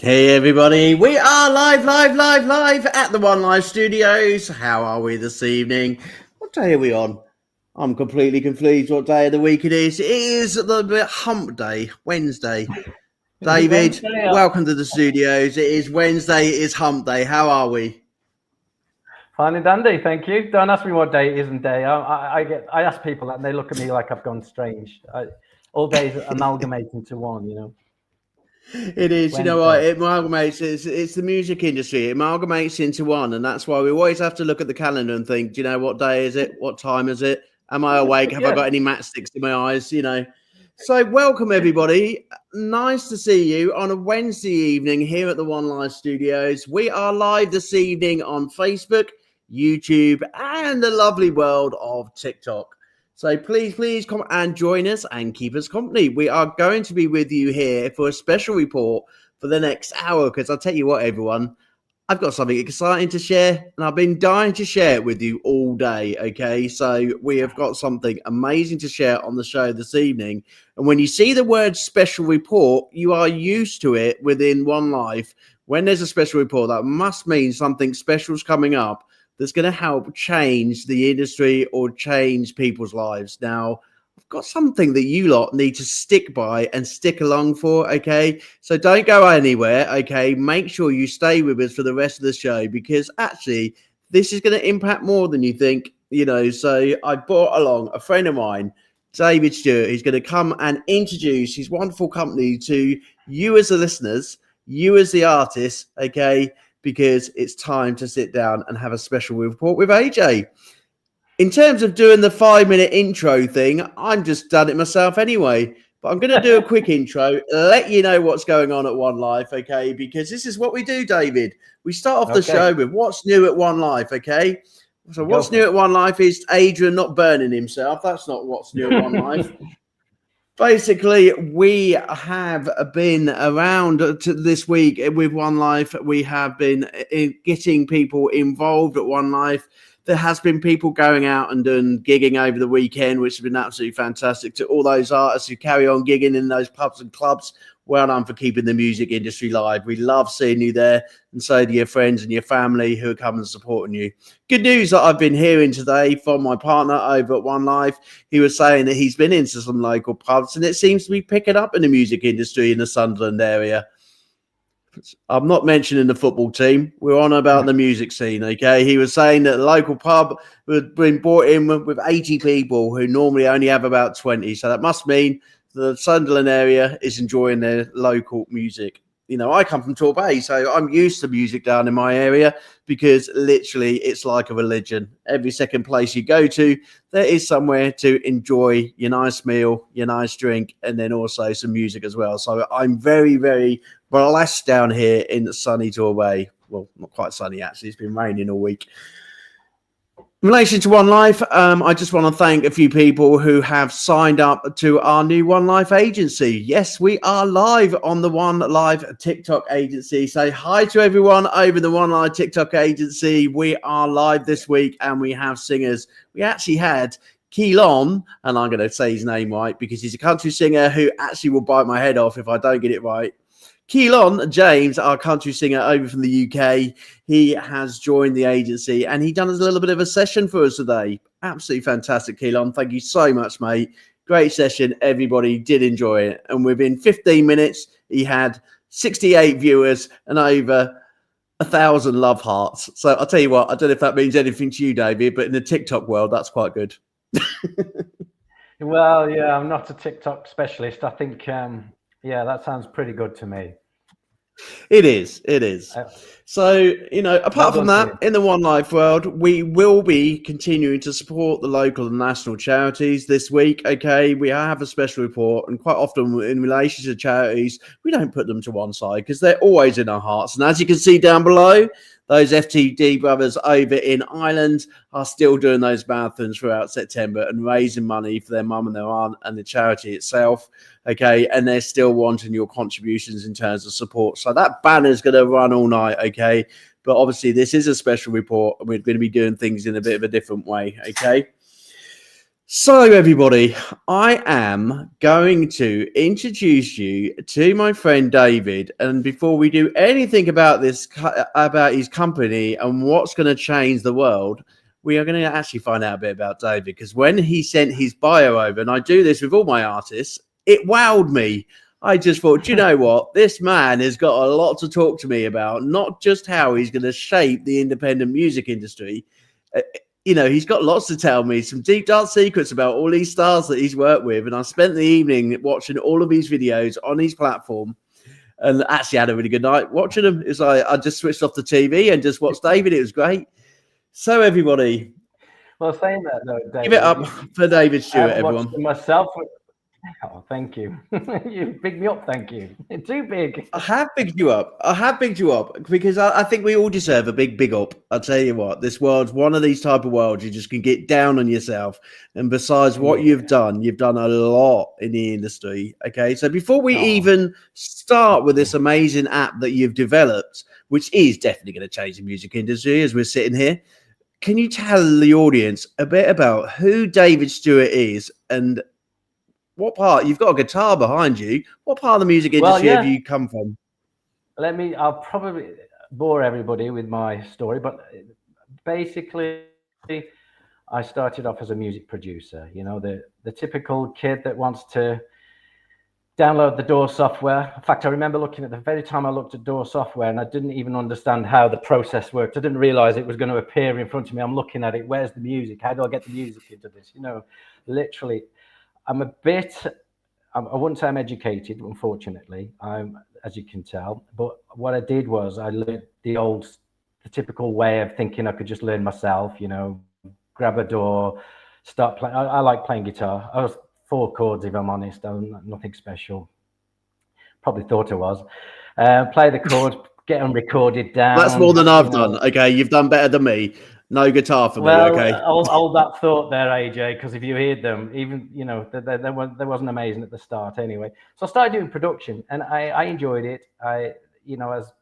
Hey everybody, we are live at the One Live Studios. How are we this evening? What day are we on? I'm completely confused what day of the week it is. It is the hump day, Wednesday. David, welcome to the studios. It is Wednesday, it is hump day. How are we? Fine and dandy, thank you. Don't ask me what day it is and day. I ask people that and they look at me like I've gone strange. All days amalgamate into one, you know. It is, Wednesday. You know what, it amalgamates, it's the music industry, it amalgamates into one, and that's why we always have to look at the calendar and think, do you know what day is it, what time is it, am I awake, have I got any matchsticks in my eyes, you know. So welcome everybody, nice to see you on a Wednesday evening here at the One Live Studios. We are live this evening on Facebook, YouTube, and the lovely world of TikTok. So please come and join us and keep us company. We are going to be with you here for a special report for the next hour, because I'll tell you what, everyone, I've got something exciting to share, and I've been dying to share it with you all day, okay? So we have got something amazing to share on the show this evening. And when you see the word special report, you are used to it within One Life. When there's a special report, that must mean something special is coming up that's going to help change the industry or change people's lives. Now, I've got something that you lot need to stick by and stick along for, okay? So don't go anywhere, okay? Make sure you stay with us for the rest of the show, because actually this is going to impact more than you think, you know. So I brought along a friend of mine, David Stewart. He's going to come and introduce his wonderful company to you as the listeners, you as the artists, okay? Because it's time to sit down and have a special report with AJ. In terms of doing the 5-minute intro thing, I'm just done it myself anyway. But I'm going to do a quick intro, let you know what's going on at One Life, okay? Because this is what we do, David. We start off the show with what's new at One Life, okay? So what's new at One Life is Adrian not burning himself. That's not what's new at One Life. Basically, we have been around this week with One Life. We have been getting people involved at One Life. There has been people going out and doing gigging over the weekend, which has been absolutely fantastic. To all those artists who carry on gigging in those pubs and clubs, well done for keeping the music industry live. We love seeing you there, and so do your friends and your family who are coming and supporting you. Good news that I've been hearing today from my partner over at One Life. He was saying that he's been into some local pubs, and it seems to be picking up in the music industry in the Sunderland area. I'm not mentioning the football team. We're on about the music scene, okay? He was saying that the local pub had been brought in with 80 people who normally only have about 20. So that must mean the Sunderland area is enjoying their local music. You know, I come from Torbay, so I'm used to music down in my area, because literally it's like a religion. Every second place you go to, there is somewhere to enjoy your nice meal, your nice drink, and then also some music as well. So I'm very, very blessed down here in sunny Torbay. Well, not quite sunny, actually. It's been raining all week. In relation to One Life, I just want to thank a few people who have signed up to our new One Life agency. Yes, we are live on the One Life TikTok agency. Say hi to everyone over the One Life TikTok agency. We are live this week, and we have singers. We actually had Keelon, and I'm going to say his name right because he's a country singer who actually will bite my head off if I don't get it right. Keelon James, our country singer over from the UK, he has joined the agency, and he done a little bit of a session for us today. Absolutely fantastic, Keelon. Thank you so much, mate. Great session. Everybody did enjoy it. And within 15 minutes, he had 68 viewers and over 1,000 love hearts. So I'll tell you what, I don't know if that means anything to you, David, but in the TikTok world, that's quite good. Well, yeah, I'm not a TikTok specialist. I think... yeah, that sounds pretty good to me. It is. So, you know, apart from that, in the One Life world, we will be continuing to support the local and national charities this week, okay? We have a special report, and quite often in relation to charities, we don't put them to one side because they're always in our hearts. And as you can see down below, those FTD brothers over in Ireland are still doing those marathons throughout September and raising money for their mum and their aunt and the charity itself, okay? And they're still wanting your contributions in terms of support. So that banner is going to run all night, okay? But obviously this is a special report, and we're going to be doing things in a bit of a different way, okay? So, everybody, I am going to introduce you to my friend David. And before we do anything about about his company and what's going to change the world, we are going to actually find out a bit about David. Because when he sent his bio over, and I do this with all my artists, it wowed me. I just thought, do you know what? This man has got a lot to talk to me about, not just how he's going to shape the independent music industry. He's got lots to tell me, some deep, dark secrets about all these stars that he's worked with. And I spent the evening watching all of his videos on his platform and actually had a really good night watching them. It's like I just switched off the TV and just watched David. It was great. So, everybody. Well, saying that, though, David, give it up for David Stewart, everyone. Myself. Oh, thank you. You picked me up, thank you. Too big. I have picked you up because I think we all deserve a big up. I'll tell you what, this world's one of these type of worlds you just can get down on yourself. And besides what you've done a lot in the industry. Okay, so before we even start with this amazing app that you've developed, which is definitely going to change the music industry as we're sitting here, can you tell the audience a bit about who David Stewart is and what part? You've got a guitar behind you. What part of the music industry have you come from? I'll probably bore everybody with my story, but basically I started off as a music producer, the typical kid that wants to download the DAW software. In fact, I remember looking at the very time I looked at DAW software and I didn't even understand how the process worked. I didn't realize it was going to appear in front of me. I'm looking at it. Where's the music? How do I get the music into this? Literally. I'm a bit, I wouldn't say I'm educated, unfortunately, as you can tell. But what I did was I learned the typical way of thinking I could just learn myself, grab a DAW, start playing. I like playing guitar. I was 4 chords, if I'm honest. I'm nothing special. Probably thought I was. Play the chords, get them recorded down. That's more than I've done. Okay, you've done better than me. No guitar for me, okay? Hold that thought there, AJ, because if you heard them, even, they wasn't amazing at the start anyway. So I started doing production and I enjoyed it. As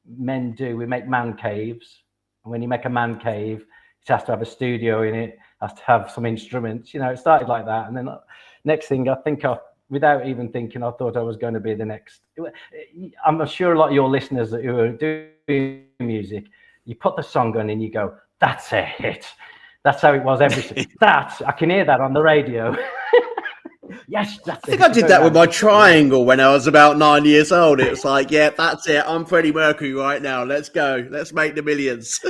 men do, we make man caves. And when you make a man cave, it has to have a studio in it, has to have some instruments. It started like that. And then next thing, without even thinking, I thought I was going to be the next. I'm sure a lot of your listeners who are doing music, you put the song on and you go, that's a hit. That's how it was I can hear that on the radio. Yes, that's I think I did that with my triangle when I was about 9 years old. It was like, yeah, that's it. I'm Freddie Mercury right now. Let's go. Let's make the millions.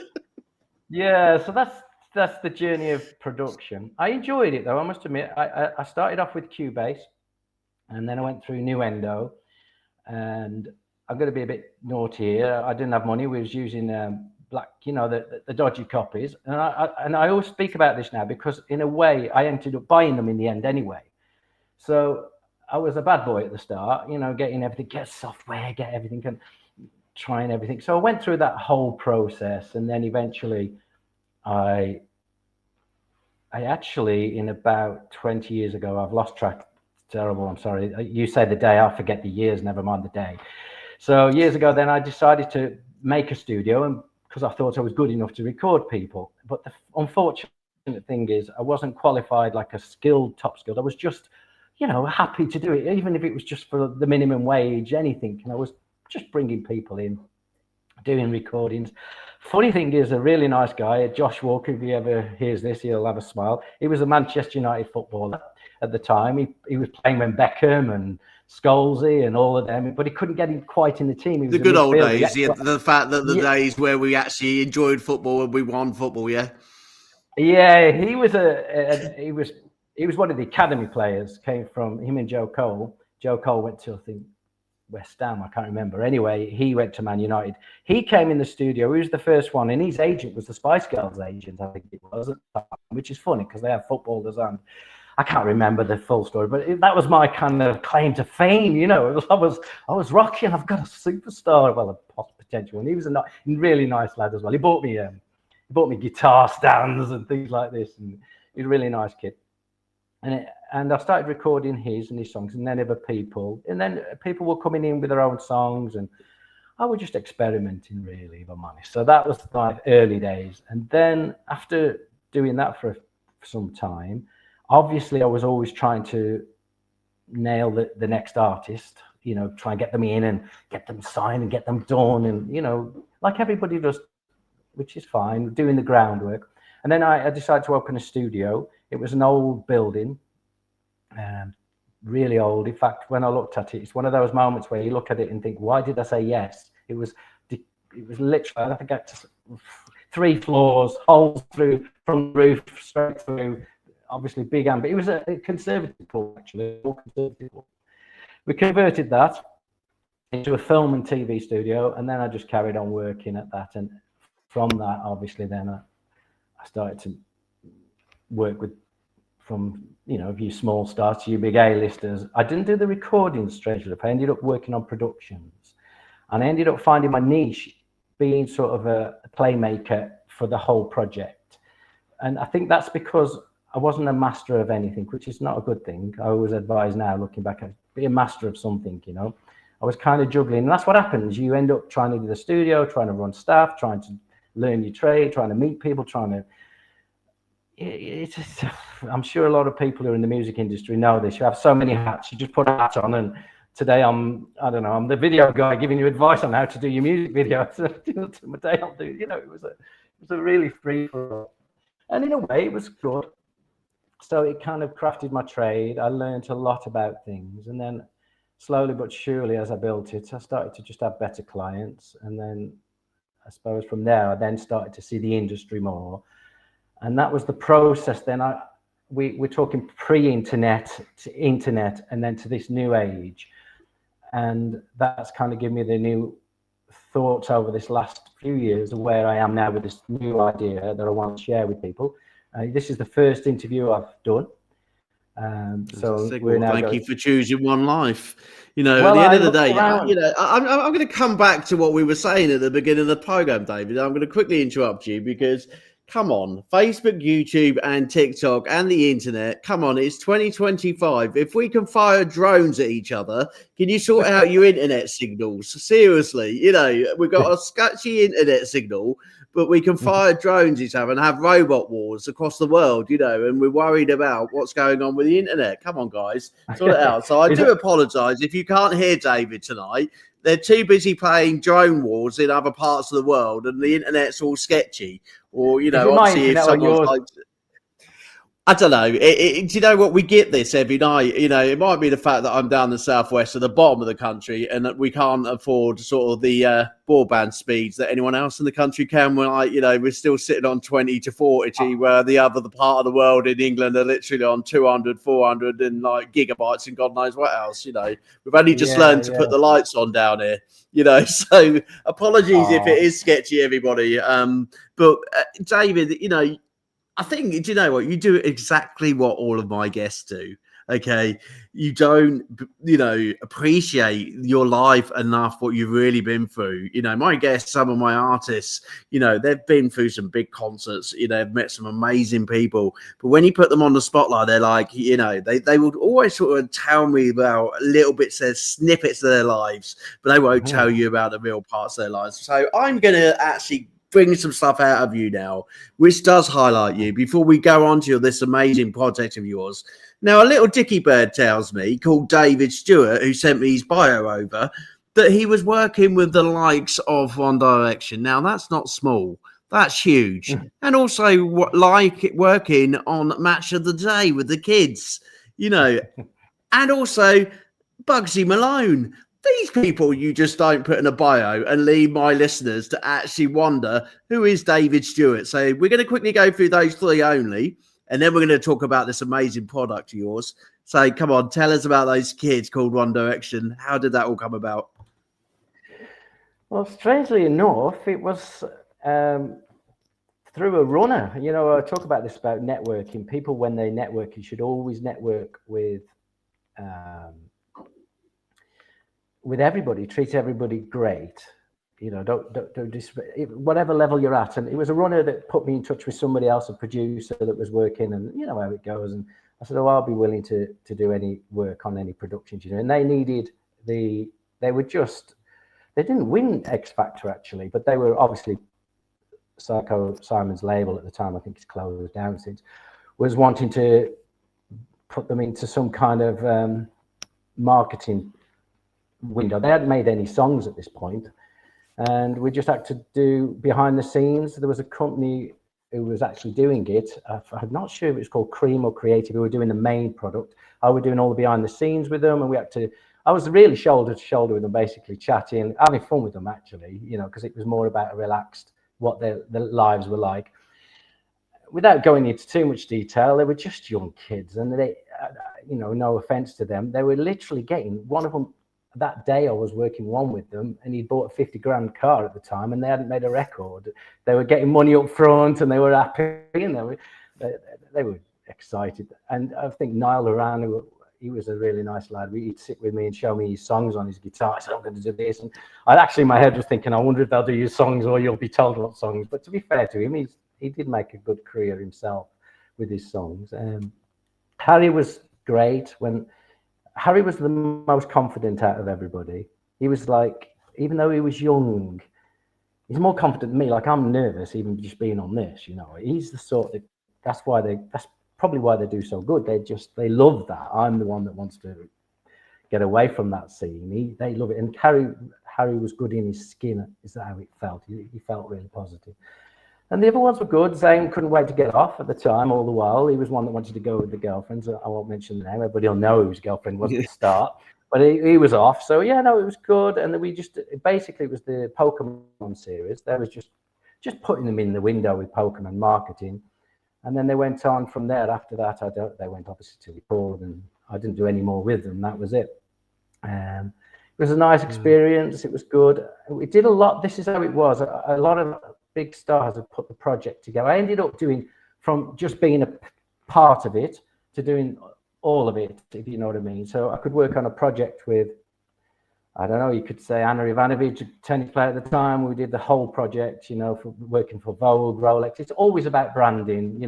Yeah, so that's the journey of production. I enjoyed it, though. I must admit, I started off with Cubase, and then I went through Nuendo, and I'm going to be a bit naughty here. I didn't have money. We was using black, the dodgy copies. And I always speak about this now because in a way I ended up buying them in the end anyway. So I was a bad boy at the start, getting everything, get software, get everything and trying everything. So I went through that whole process. And then eventually I actually, in about 20 years ago, I've lost track. Terrible. I'm sorry. You say the day, I forget the years, never mind the day. So years ago, then I decided to make a studio and because I thought I was good enough to record people. But the unfortunate thing is I wasn't qualified like a top skilled. I was just, happy to do it, even if it was just for the minimum wage, anything. And I was just bringing people in, doing recordings. Funny thing is, a really nice guy, Josh Walker, if he ever hears this, he'll have a smile. He was a Manchester United footballer at the time. He was playing when Beckham and Scholesy and all of them, but he couldn't get him quite in the team. He was the good old days, the fact that the days where we actually enjoyed football and we won football, yeah. Yeah, he was he was one of the academy players. Came from him and Joe Cole. Joe Cole went to, I think, West Ham. I can't remember. Anyway, he went to Man United. He came in the studio. He was the first one, and his agent was the Spice Girls agent, I think it was, which is funny because they have footballers on. I can't remember the full story, but that was my kind of claim to fame. I was rocking. I've got a superstar, well, a potential, and he was a really nice lad as well. He bought me guitar stands and things like this, and he's a really nice kid. And I started recording his songs, and then other people, and then people were coming in with their own songs, and I was just experimenting, really, if I'm honest. So that was my early days, and then after doing that for some time, obviously I was always trying to nail the next artist, you know, try and get them in and get them signed and get them done, and, you know, like everybody does, which is fine, doing the groundwork. And then I decided to open a studio. It was an old building, really old. In fact, when I looked at it, it's one of those moments where you look at it and think, why did I say yes? It was literally, I think, 3 floors, holes through from the roof straight through. Obviously big, but it was a conservative pool, actually. We converted that into a film and TV studio, and then I just carried on working at that. And from that, obviously, then I started to work with, from, you know, you small stars to you big A-listers. I didn't do the recordings, strangely enough. I ended up working on productions, and I ended up finding my niche being sort of a playmaker for the whole project. And I think that's because I wasn't a master of anything, which is not a good thing. I always advise now, looking back, be a master of something, you know. I was kind of juggling, and that's what happens. You end up trying to do the studio, trying to run staff, trying to learn your trade, trying to meet people, I'm sure a lot of people who are in the music industry know this. You have so many hats. You just put a hat on, and today I'm the video guy giving you advice on how to do your music video. Today I'll do, you know, it was a really free for all. And in a way, it was good. So it kind of crafted my trade. I learned a lot about things, and then slowly but surely, as I built it, I started to just have better clients. And then I suppose from there, I then started to see the industry more. And that was the process. Then we're talking pre-internet to internet, and then to this new age. And that's kind of given me the new thoughts over this last few years of where I am now with this new idea that I want to share with people. This is the first interview I've done. So we're now thank you for choosing One Life. You know, at the end of the day, you know, I'm going to come back to what we were saying at the beginning of the program, David. I'm going to quickly interrupt you because, come on, Facebook, YouTube, and TikTok, and the internet. Come on, it's 2025. If we can fire drones at each other, can you sort out your internet signals? Seriously, you know, we've got a sketchy internet signal, but we can fire drones each other and have robot wars across the world, you know, and we're worried about what's going on with the internet. Come on, guys, sort it out. So I do apologise if you can't hear David tonight. They're too busy playing drone wars in other parts of the world, and the internet's all sketchy. Or, you know, obviously if someone's like, I don't know. Do you know what? We get this every night. You know, it might be the fact that I'm down the southwest at the bottom of the country, and that we can't afford sort of the broadband speeds that anyone else in the country can. We're like, you know, we're still sitting on 20 to 40, where the part of the world in England are literally on 200, 400 and like gigabytes and God knows what else. You know, we've only just learned to put the lights on down here. You know, so apologies if it is sketchy, everybody. But David, you know, I think, do you know what? You do exactly what all of my guests do. Okay. You don't, you know, appreciate your life enough, what you've really been through. You know, my guests, some of my artists, you know, they've been through some big concerts, you know, they've met some amazing people. But when you put them on the spotlight, they're like, you know, they would always sort of tell me about little bits, snippets of their lives, but they won't tell you about the real parts of their lives. So I'm going to actually bring some stuff out of you now, which does highlight you before we go on to this amazing project of yours. Now, a little dicky bird tells me, called David Stewart, who sent me his bio over, that he was working with the likes of One Direction. Now, that's not small. That's huge. And also like working on Match of the Day with the kids, you know, and also Bugsy Malone. These people you just don't put in a bio and leave my listeners to actually wonder, who is David Stewart? So we're going to quickly go through those three only, and then we're going to talk about this amazing product of yours. So come on, tell us about those kids called One Direction. How did that all come about? Well, strangely enough, it was through a runner. You know, I talk about this about networking. People, when they network, you should always network with everybody. Treat everybody great. You know, don't just, whatever level you're at. And it was a runner that put me in touch with somebody else, a producer that was working, and you know how it goes. And I said, oh, I'll be willing to do any work on any productions, you know. And they needed they didn't win X Factor actually, but they were obviously, Psycho Simon's label at the time, I think it's closed down since, was wanting to put them into some kind of marketing window. They hadn't made any songs at this point, and we just had to do behind the scenes. There was a company who was actually doing it. I'm not sure if it was called Cream or Creative, who were doing the main product. I was doing all the behind the scenes with them, and I was really shoulder to shoulder with them, basically chatting, having fun with them, actually, because it was more about a relaxed, what their lives were like. Without going into too much detail, they were just young kids, and they, no offense to them, they were literally getting, one of them, that day I was working one with them, and he bought a $50,000 car at the time, and they hadn't made a record. They were getting money up front, and they were happy, and they were excited. And I think Niall Horan, he was a really nice lad. He'd sit with me and show me his songs on his guitar. I said, I'm going to do this. And I actually, in my head was thinking, I wonder if they'll do your songs or you'll be told what songs. But to be fair to him, he did make a good career himself with his songs. Harry was great. Harry was the most confident out of everybody. He was like, even though he was young, he's more confident than me. Like, I'm nervous even just being on this, He's the sort that, that's probably why they do so good. They love that. I'm the one that wants to get away from that scene. They love it. And Harry was good in his skin, is that how it felt? He felt really positive. And the other ones were good. Zane couldn't wait to get off at the time, all the while. He was one that wanted to go with the girlfriends. I won't mention the name. Everybody will know who his girlfriend was at the start. But he was off. So, it was good. And then basically, it was the Pokemon series. They was just putting them in the window with Pokemon marketing. And then they went on from there. After that, they went obviously to record, and I didn't do any more with them. That was it. It was a nice experience. It was good. We did a lot. This is how it was. A lot of big stars have put the project together. I ended up doing from just being a part of it to doing all of it, if you know what I mean. So I could work on a project with, I don't know, you could say Anna Ivanovic, a tennis player at the time. We did the whole project, for working for Vogue, Rolex. It's always about branding,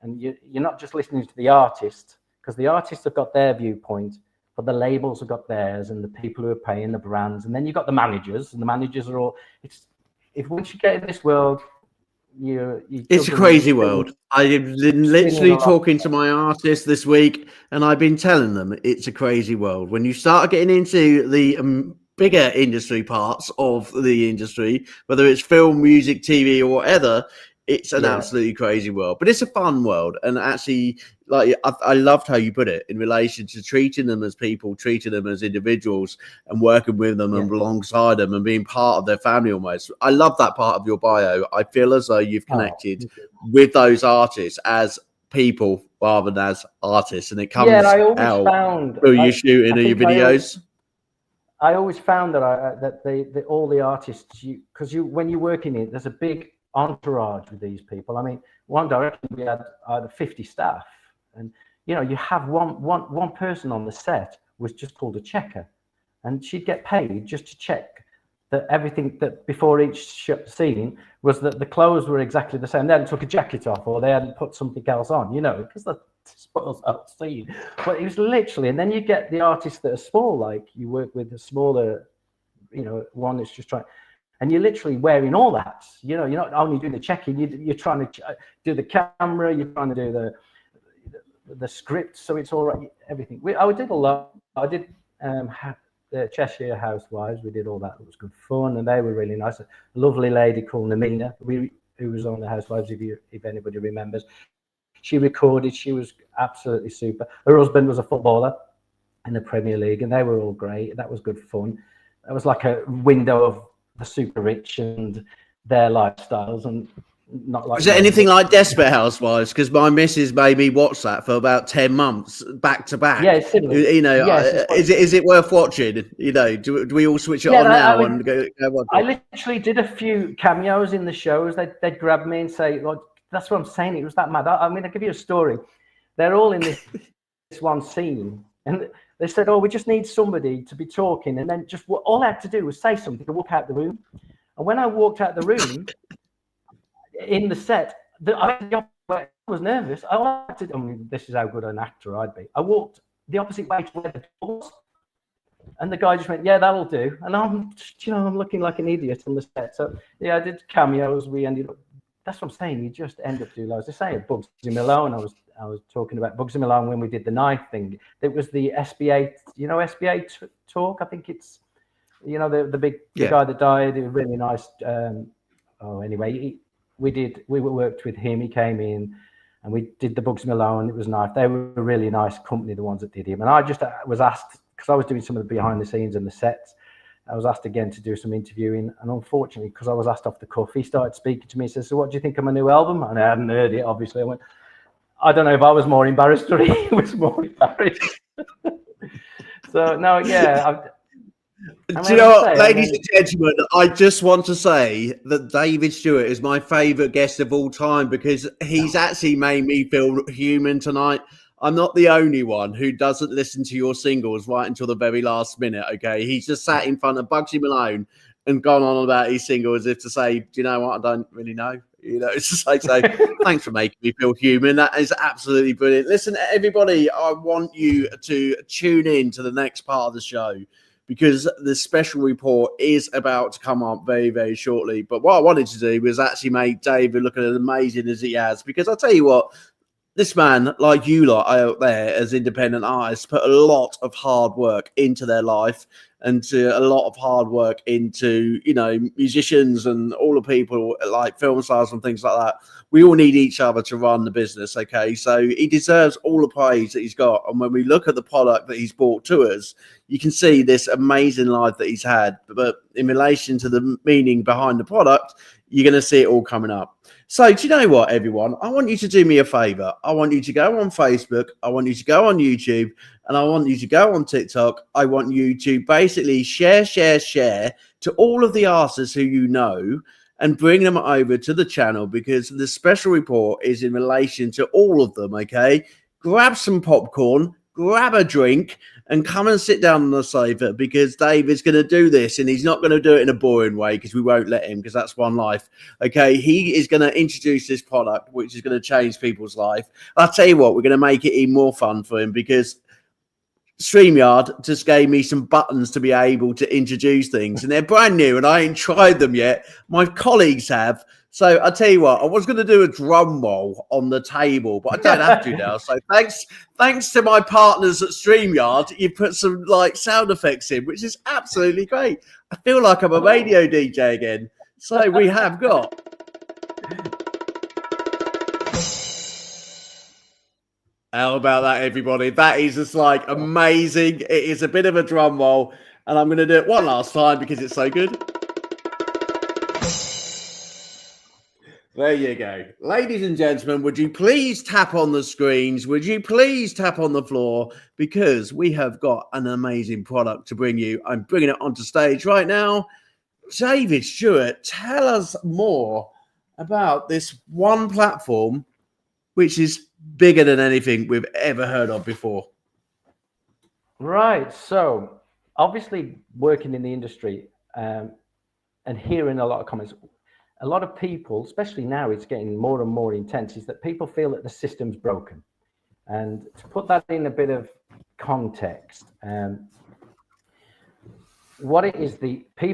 and you're not just listening to the artist, because the artists have got their viewpoint, but the labels have got theirs, and the people who are paying the brands. And then you've got the managers, and the managers are all, once you get in this world, it's a crazy world. I've been literally talking to my artists this week, and I've been telling them it's a crazy world. When you start getting into the bigger industry parts of the industry, whether it's film, music, TV, or whatever, it's an absolutely crazy world. But it's a fun world, and actually, like I loved how you put it in relation to treating them as people, treating them as individuals, and working with them and alongside them and being part of their family almost. I love that part of your bio. I feel as though you've connected with those artists as people rather than as artists, and it comes out through your shooting or your videos. I always found that all the artists, because when you work in it, there's a big entourage with these people. I mean, one direction we had either 50 staff, and you have one person on the set was just called a checker, and she'd get paid just to check that everything that before each scene was that the clothes were exactly the same. They hadn't took a jacket off, or they hadn't put something else on, because that spoils the scene. But it was literally, and then you get the artists that are small, like you work with a smaller, one that's just trying. And you're literally wearing all the hats. You're not only doing the checking. You're trying to do the camera. You're trying to do the script. So it's all right. Everything. I did a lot. I did the Cheshire Housewives. We did all that. It was good fun, and they were really nice. A lovely lady called Namina, who was on the Housewives. If anybody remembers, she recorded. She was absolutely super. Her husband was a footballer in the Premier League, and they were all great. That was good fun. That was like a window of the super rich and their lifestyles, and not like. Is it anything like Desperate Housewives? Because my missus made me watch that for about 10 months back to back. Yeah, it's similar. Is it worth watching? Do we all switch it on now and go watch it? I literally did a few cameos in the shows. They'd grab me and say, "Well, that's what I'm saying. It was that mad." I mean, I'll give you a story. They're all in this one scene, and they said, "Oh, we just need somebody to be talking," and then all I had to do was say something to walk out the room. And when I walked out the room in the set, I was nervous. I mean, this is how good an actor I'd be. I walked the opposite way to where the door was, and the guy just went, "Yeah, that'll do." And I'm looking like an idiot on the set. So yeah, I did cameos. We ended up. That's what I'm saying. You just end up doing loads. They're saying Bugsy Malone. I was talking about Bugsy Malone when we did the knife thing. It was the SBA, SBA talk. I think it's, the big the guy that died. It was really nice. Anyway, we worked with him. He came in, and we did the Bugsy Malone. It was nice. They were a really nice company, the ones that did him. And I just was asked, because I was doing some of the behind the scenes and the sets. I was asked again to do some interviewing, and unfortunately, because I was asked off the cuff, he started speaking to me. He says, "So what do you think of my new album?" And I hadn't heard it, obviously. I went, I don't know if I was more embarrassed or he was more embarrassed. So, no, yeah. Do you know what, ladies and gentlemen, I just want to say that David Stewart is my favourite guest of all time, because he's actually made me feel human tonight. I'm not the only one who doesn't listen to your singles right until the very last minute, okay? He's just sat in front of Bugsy Malone and gone on about his single as if to say, do you know what, I don't really know. It's just like, so thanks for making me feel human. That is absolutely brilliant. Listen, everybody, I want you to tune in to the next part of the show, because the special report is about to come up very, very shortly. But what I wanted to do was actually make David look as amazing as he has, because I'll tell you what, this man, like you lot out there as independent artists, put a lot of hard work into their life, and to a lot of hard work into, musicians and all the people like film stars and things like that. We all need each other to run the business, okay? So he deserves all the praise that he's got. And when we look at the product that he's brought to us, you can see this amazing life that he's had. But in relation to the meaning behind the product, you're going to see it all coming up. So do you know what, everyone? I want you to do me a favor. I want you to go on Facebook. I want you to go on YouTube. And I want you to go on TikTok. I want you to basically share to all of the artists who you know, and bring them over to the channel, because the special report is in relation to all of them, okay? Grab some popcorn, grab a drink, and come and sit down on the sofa, because David's going to do this, and he's not going to do it in a boring way, because we won't let him, because that's one life. Okay, he is going to introduce this product, which is going to change people's life. I'll tell you what, we're going to make it even more fun for him, because StreamYard just gave me some buttons to be able to introduce things, and they're brand new, and I ain't tried them yet. My colleagues have. So I'll tell you what, I was going to do a drum roll on the table, but I don't have to now. So thanks to my partners at StreamYard, you put some sound effects in, which is absolutely great. I feel like I'm a radio DJ again. So we have got. How about that, everybody? That is just amazing. It is a bit of a drum roll, and I'm going to do it one last time because it's so good. There you go. Ladies and gentlemen, would you please tap on the screens? Would you please tap on the floor? Because we have got an amazing product to bring you. I'm bringing it onto stage right now. David Stewart, tell us more about this one platform, which is bigger than anything we've ever heard of before. Right. So obviously working in the industry and hearing a lot of comments, a lot of people, especially now, it's getting more and more intense, is that people feel that the system's broken. And to put that in a bit of context, what it is,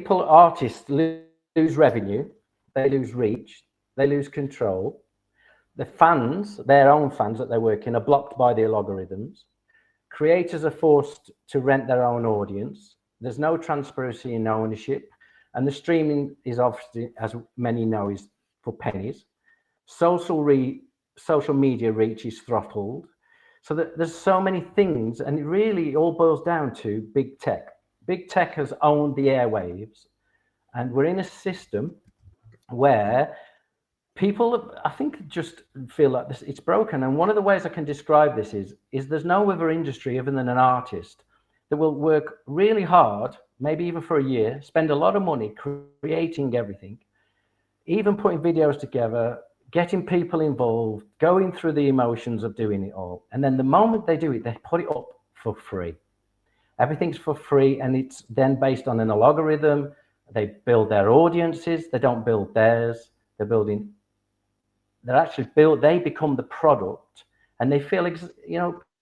artists lose revenue, they lose reach, they lose control. The fans, their own fans that they work in, are blocked by the algorithms. Creators are forced to rent their own audience. There's no transparency in ownership. And the streaming is obviously, as many know, is for pennies. Social media reach is throttled. So there's so many things, and it really all boils down to big tech. Big tech has owned the airwaves, and we're in a system where people, I think, just feel like this, it's broken. And one of the ways I can describe this is there's no other industry other than an artist that will work really hard, maybe even for a year, spend a lot of money creating everything, even putting videos together, getting people involved, going through the emotions of doing it all. And then the moment they do it, they put it up for free. Everything's for free, and it's then based on an algorithm. They build their audiences. They don't build theirs. They become the product, and they feel,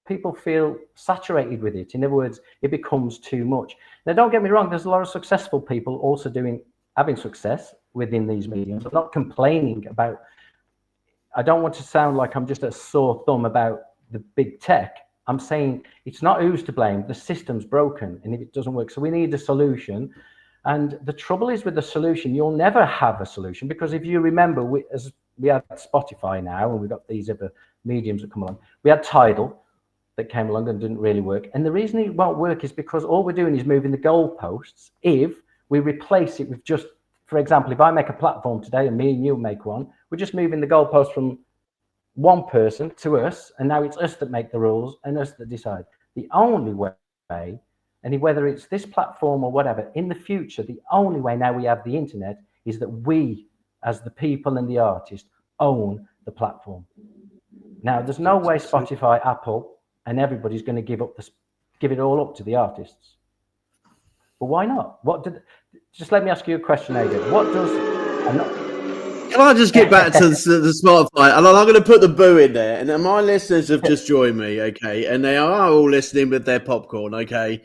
people feel saturated with it. In other words, it becomes too much. Now, don't get me wrong, there's a lot of successful people also having success within these mediums. I'm not complaining about I don't want to sound like I'm just a sore thumb about the big tech. I'm saying it's not who's to blame. The system's broken, and if it doesn't work, so we need a solution. And the trouble is with the solution, you'll never have a solution, because if you remember, we had Spotify now, and we've got these other mediums that come along. We had Tidal that came along and didn't really work. And the reason it won't work is because all we're doing is moving the goalposts. If we replace it with just, for example, if I make a platform today and me and you make one, we're just moving the goalpost from one person to us, and now it's us that make the rules and us that decide. The only way, and whether it's this platform or whatever, in the future, the only way now we have the internet is that we, as the people and the artist, own the platform. Now, there's no way Spotify, Apple, and everybody's going to give it all up to the artists. But why not? Just let me ask you a question, AJ. What does... Can I just get back to the Spotify? And I'm going to put the boo in there. And my listeners have just joined me, okay? And they are all listening with their popcorn, okay?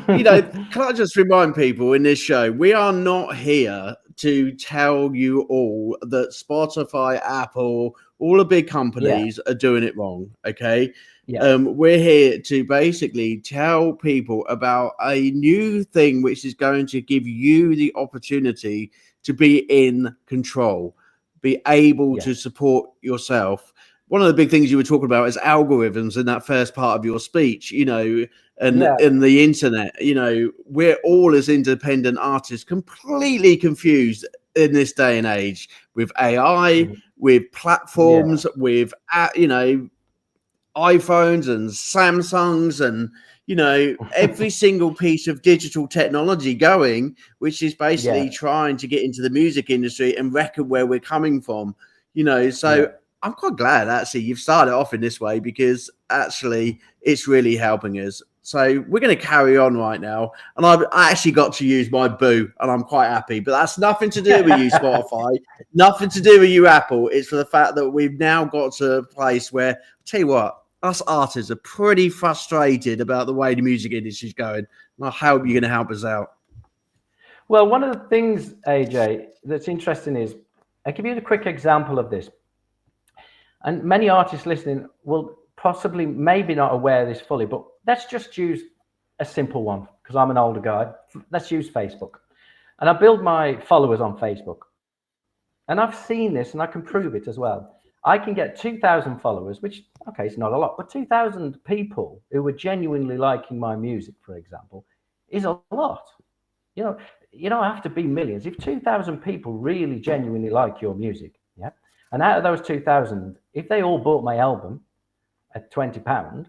You know, can I just remind people in this show, we are not here to tell you all that Spotify, Apple, all the big companies are doing it wrong, okay? Yeah. We're here to basically tell people about a new thing which is going to give you the opportunity to be in control, be able to support yourself. One of the big things you were talking about is algorithms in that first part of your speech, you know, and in the internet, you know, we're all as independent artists completely confused in this day and age with AI, with platforms, with, you know, iPhones and Samsungs and, you know, every single piece of digital technology going, which is basically trying to get into the music industry and reckon where we're coming from, you know. So I'm quite glad actually you've started off in this way, because actually it's really helping us. So we're going to carry on right now. And I actually got to use my boo, and I'm quite happy. But that's nothing to do with you, Spotify. Nothing to do with you, Apple. It's for the fact that we've now got to a place where, I'll tell you what, us artists are pretty frustrated about the way the music industry is going. And I hope you're going to help us out. Well, one of the things, AJ, that's interesting is, I'll give you a quick example of this. And many artists listening will possibly, maybe not aware of this fully, but let's just use a simple one, because I'm an older guy. Let's use Facebook. And I build my followers on Facebook. And I've seen this, and I can prove it as well. I can get 2,000 followers, which, okay, it's not a lot, but 2,000 people who are genuinely liking my music, for example, is a lot. You know, you don't have to be millions. If 2,000 people really genuinely like your music, and out of those 2,000, if they all bought my album at £20,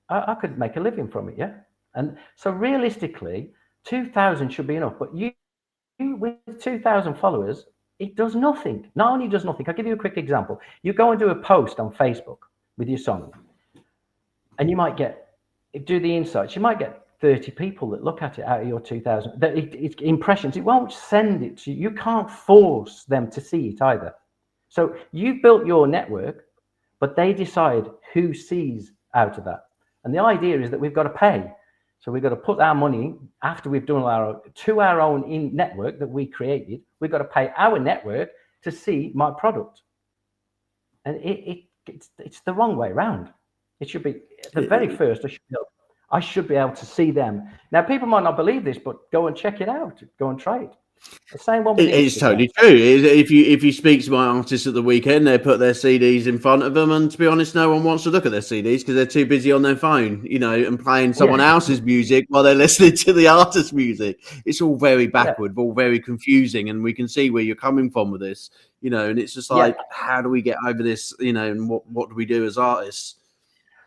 I could make a living from it, And so realistically, 2,000 should be enough. But you with 2,000 followers, it does nothing. Not only does nothing. I'll give you a quick example. You go and do a post on Facebook with your song, and you might do the insights. You might get 30 people that look at it out of your 2,000. It's impressions. It won't send it to you. You can't force them to see it either. So you built your network, but they decide who sees out of that. And the idea is that we've got to pay. So we've got to put our money after we've done our own network that we created. We've got to pay our network to see my product. And it's the wrong way around. It should be the very first. I should be able to see them. Now, people might not believe this, but go and check it out. Go and try it. The same one. It's totally true. If you speak to my artists at the weekend, they put their CDs in front of them, and to be honest, no one wants to look at their CDs because they're too busy on their phone, you know, and playing someone else's music while they're listening to the artist's music. It's all very backward, all very confusing, and we can see where you're coming from with this, you know. And it's just like, how do we get over this, you know, and what do we do as artists?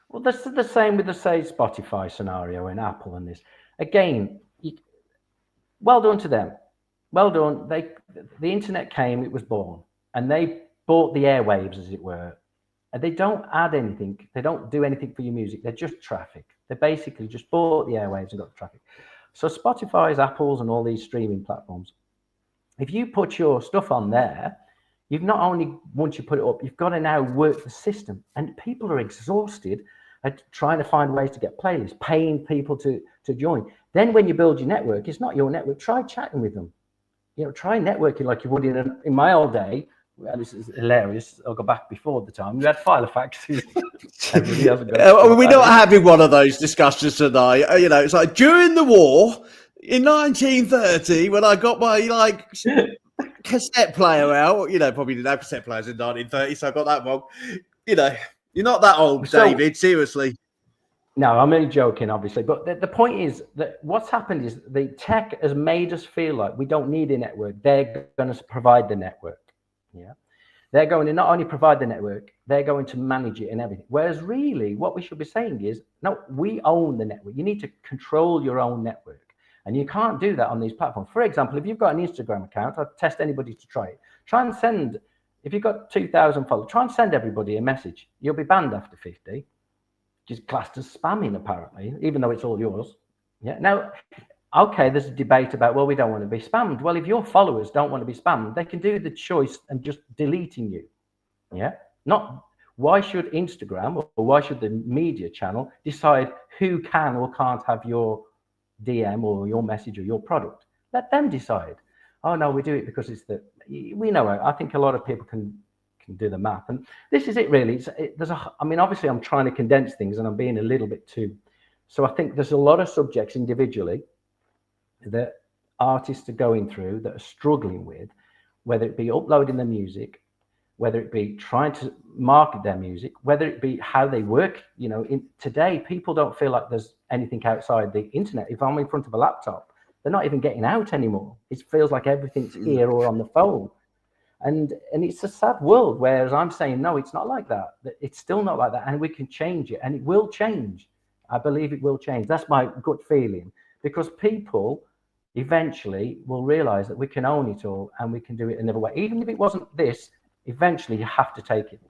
Well, that's the same with the, say, Spotify scenario and Apple and this. Again, well done to them. Well done. The internet came, it was born, and they bought the airwaves, as it were. And they don't add anything. They don't do anything for your music. They're just traffic. They basically just bought the airwaves and got the traffic. So Spotify's, Apple's, and all these streaming platforms, if you put your stuff on there, you've not only, once you put it up, you've got to now work the system. And people are exhausted at trying to find ways to get playlists, paying people to join. Then when you build your network, it's not your network. Try chatting with them. You know, try networking like you would in my old day Well, this is hilarious. I'll go back before the time. We had filofaxes. Everybody hasn't got we're not having one of those discussions tonight. It's like during the war in 1930 when I got my cassette player out. Probably didn't have cassette players in 1930, so I got that wrong. You're not that old, David. Seriously. No, I'm only joking, obviously. But the point is that what's happened is the tech has made us feel like we don't need a network. They're going to provide the network. Yeah. They're going to not only provide the network, they're going to manage it and everything. Whereas really what we should be saying is, no, we own the network. You need to control your own network. And you can't do that on these platforms. For example, if you've got an Instagram account, I'd test anybody to try it. Try and send, if you've got 2,000 followers, try and send everybody a message. You'll be banned after 50. Which is classed as spamming, apparently, even though it's all yours. Yeah. Now, okay, there's a debate about, well, we don't want to be spammed. Well, if your followers don't want to be spammed, they can do the choice and just deleting you. Yeah. Not why should Instagram or why should the media channel decide who can or can't have your DM or your message or your product? Let them decide. Oh no, we do it because we know it. I think a lot of people can do the math, and this is it really. Obviously I'm trying to condense things and I'm being a little bit too, so I think there's a lot of subjects individually that artists are going through that are struggling with, whether it be uploading their music, whether it be trying to market their music, whether it be how they work. Today people don't feel like there's anything outside the internet. If I'm in front of a laptop, they're not even getting out anymore. It feels like everything's here or on the phone. And it's a sad world, whereas I'm saying, no, it's not like that. It's still not like that. And we can change it, and it will change. I believe it will change. That's my gut feeling, because people eventually will realize that we can own it all and we can do it another way. Even if it wasn't this, eventually you have to take it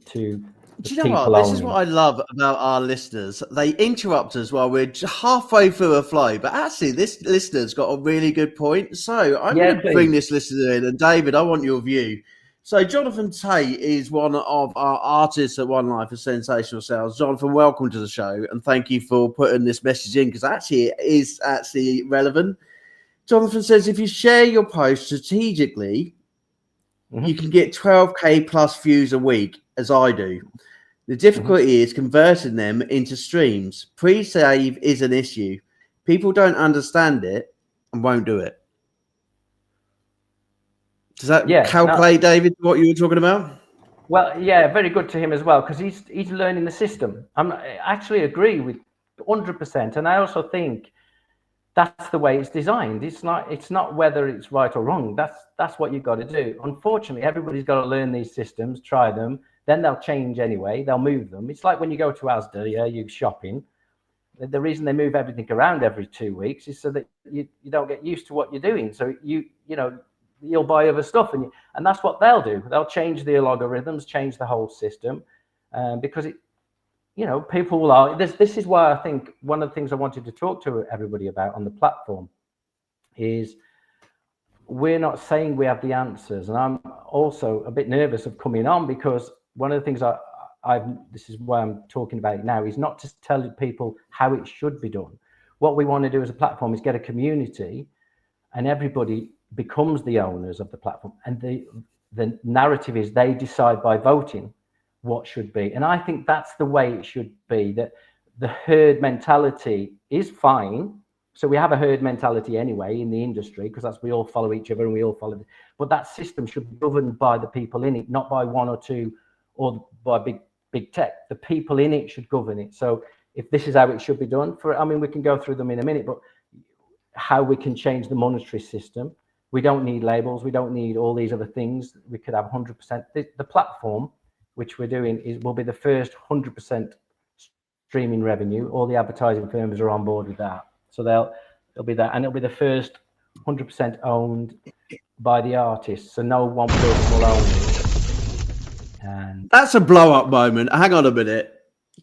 to do you know what? This is what I love about our listeners. They interrupt us while we're halfway through a flow, but actually this listener's got a really good point. So I'm going to bring this listener in, and David, I want your view. So Jonathan Tate is one of our artists at One Life of Sensational Sounds. Jonathan, welcome to the show, and thank you for putting this message in, because actually it is actually relevant. Jonathan says, if you share your post strategically, you can get 12k plus views a week, as I do. The difficulty is converting them into streams. Pre-save is an issue. People don't understand it and won't do it. Does that calculate, David, what you were talking about? Well, yeah, very good to him as well, because he's learning the system. I actually agree with 100%, and I also think that's the way it's designed. It's not whether it's right or wrong. That's what you've got to do. Unfortunately, everybody's got to learn these systems, try them, then they'll change anyway. They'll move them. It's like when you go to Asda, you're shopping. The reason they move everything around every 2 weeks is so that you don't get used to what you're doing. So you'll buy other stuff, and that's what they'll do. They'll change the algorithms, change the whole system, because people will argue. This is why I think one of the things I wanted to talk to everybody about on the platform is we're not saying we have the answers. And I'm also a bit nervous of coming on, because one of the things this is why I'm talking about it now, is not to tell people how it should be done. What we want to do as a platform is get a community, and everybody becomes the owners of the platform. And the narrative is they decide by voting what should be. And I think that's the way it should be, that the herd mentality is fine. So we have a herd mentality anyway in the industry, because that's we all follow each other and we all follow. But that system should be governed by the people in it, not by one or two or by big tech. The people in it should govern it. So if this is how it should be done, we can go through them in a minute, but how we can change the monetary system. We don't need labels. We don't need all these other things. We could have 100%. The platform, which we're doing, will be the first 100% streaming revenue. All the advertising firms are on board with that. So they'll be that, and it'll be the first 100% owned by the artists. So no one person will own it. And that's a blow-up moment. Hang on a minute.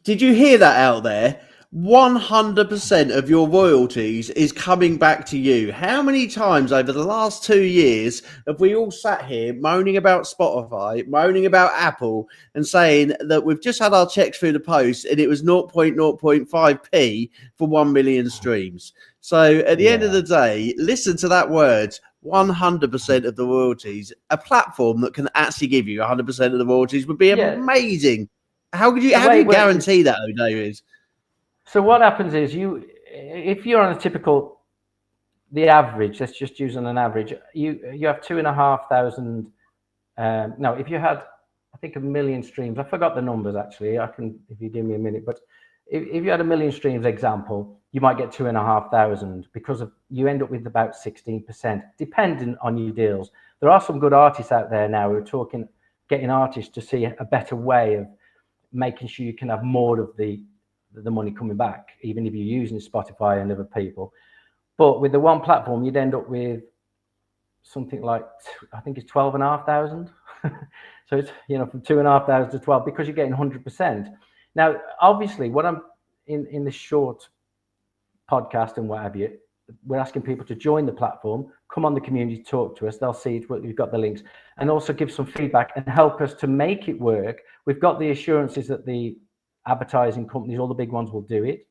Did you hear that out there? 100% of your royalties is coming back to you. How many times over the last 2 years have we all sat here moaning about Spotify, moaning about Apple, and saying that we've just had our checks through the post and it was 0.05p for 1 million streams? So at the end of the day, listen to that word, 100% of the royalties, a platform that can actually give you 100% of the royalties would be amazing. How could you guarantee that, David? So what happens is if you're on the average, let's just use on an average, you have 2,500. If you had, I think, 1 million streams, I forgot the numbers actually. I can, if you give me a minute, but if you had 1 million streams, example, you might get 2,500 because you end up with about 16%, depending on your deals. There are some good artists out there now who are getting artists to see a better way of making sure you can have more of the money coming back, even if you're using Spotify and other people. But with the one platform, you'd end up with something like, I think it's 12,500. So it's, from 2,500 to 12, because you're getting 100%. Now, obviously, what I'm in this short podcast and what have you, we're asking people to join the platform, come on the community, talk to us. They'll see it. We've got the links, and also give some feedback and help us to make it work. We've got the assurances that the advertising companies, all the big ones, will do it.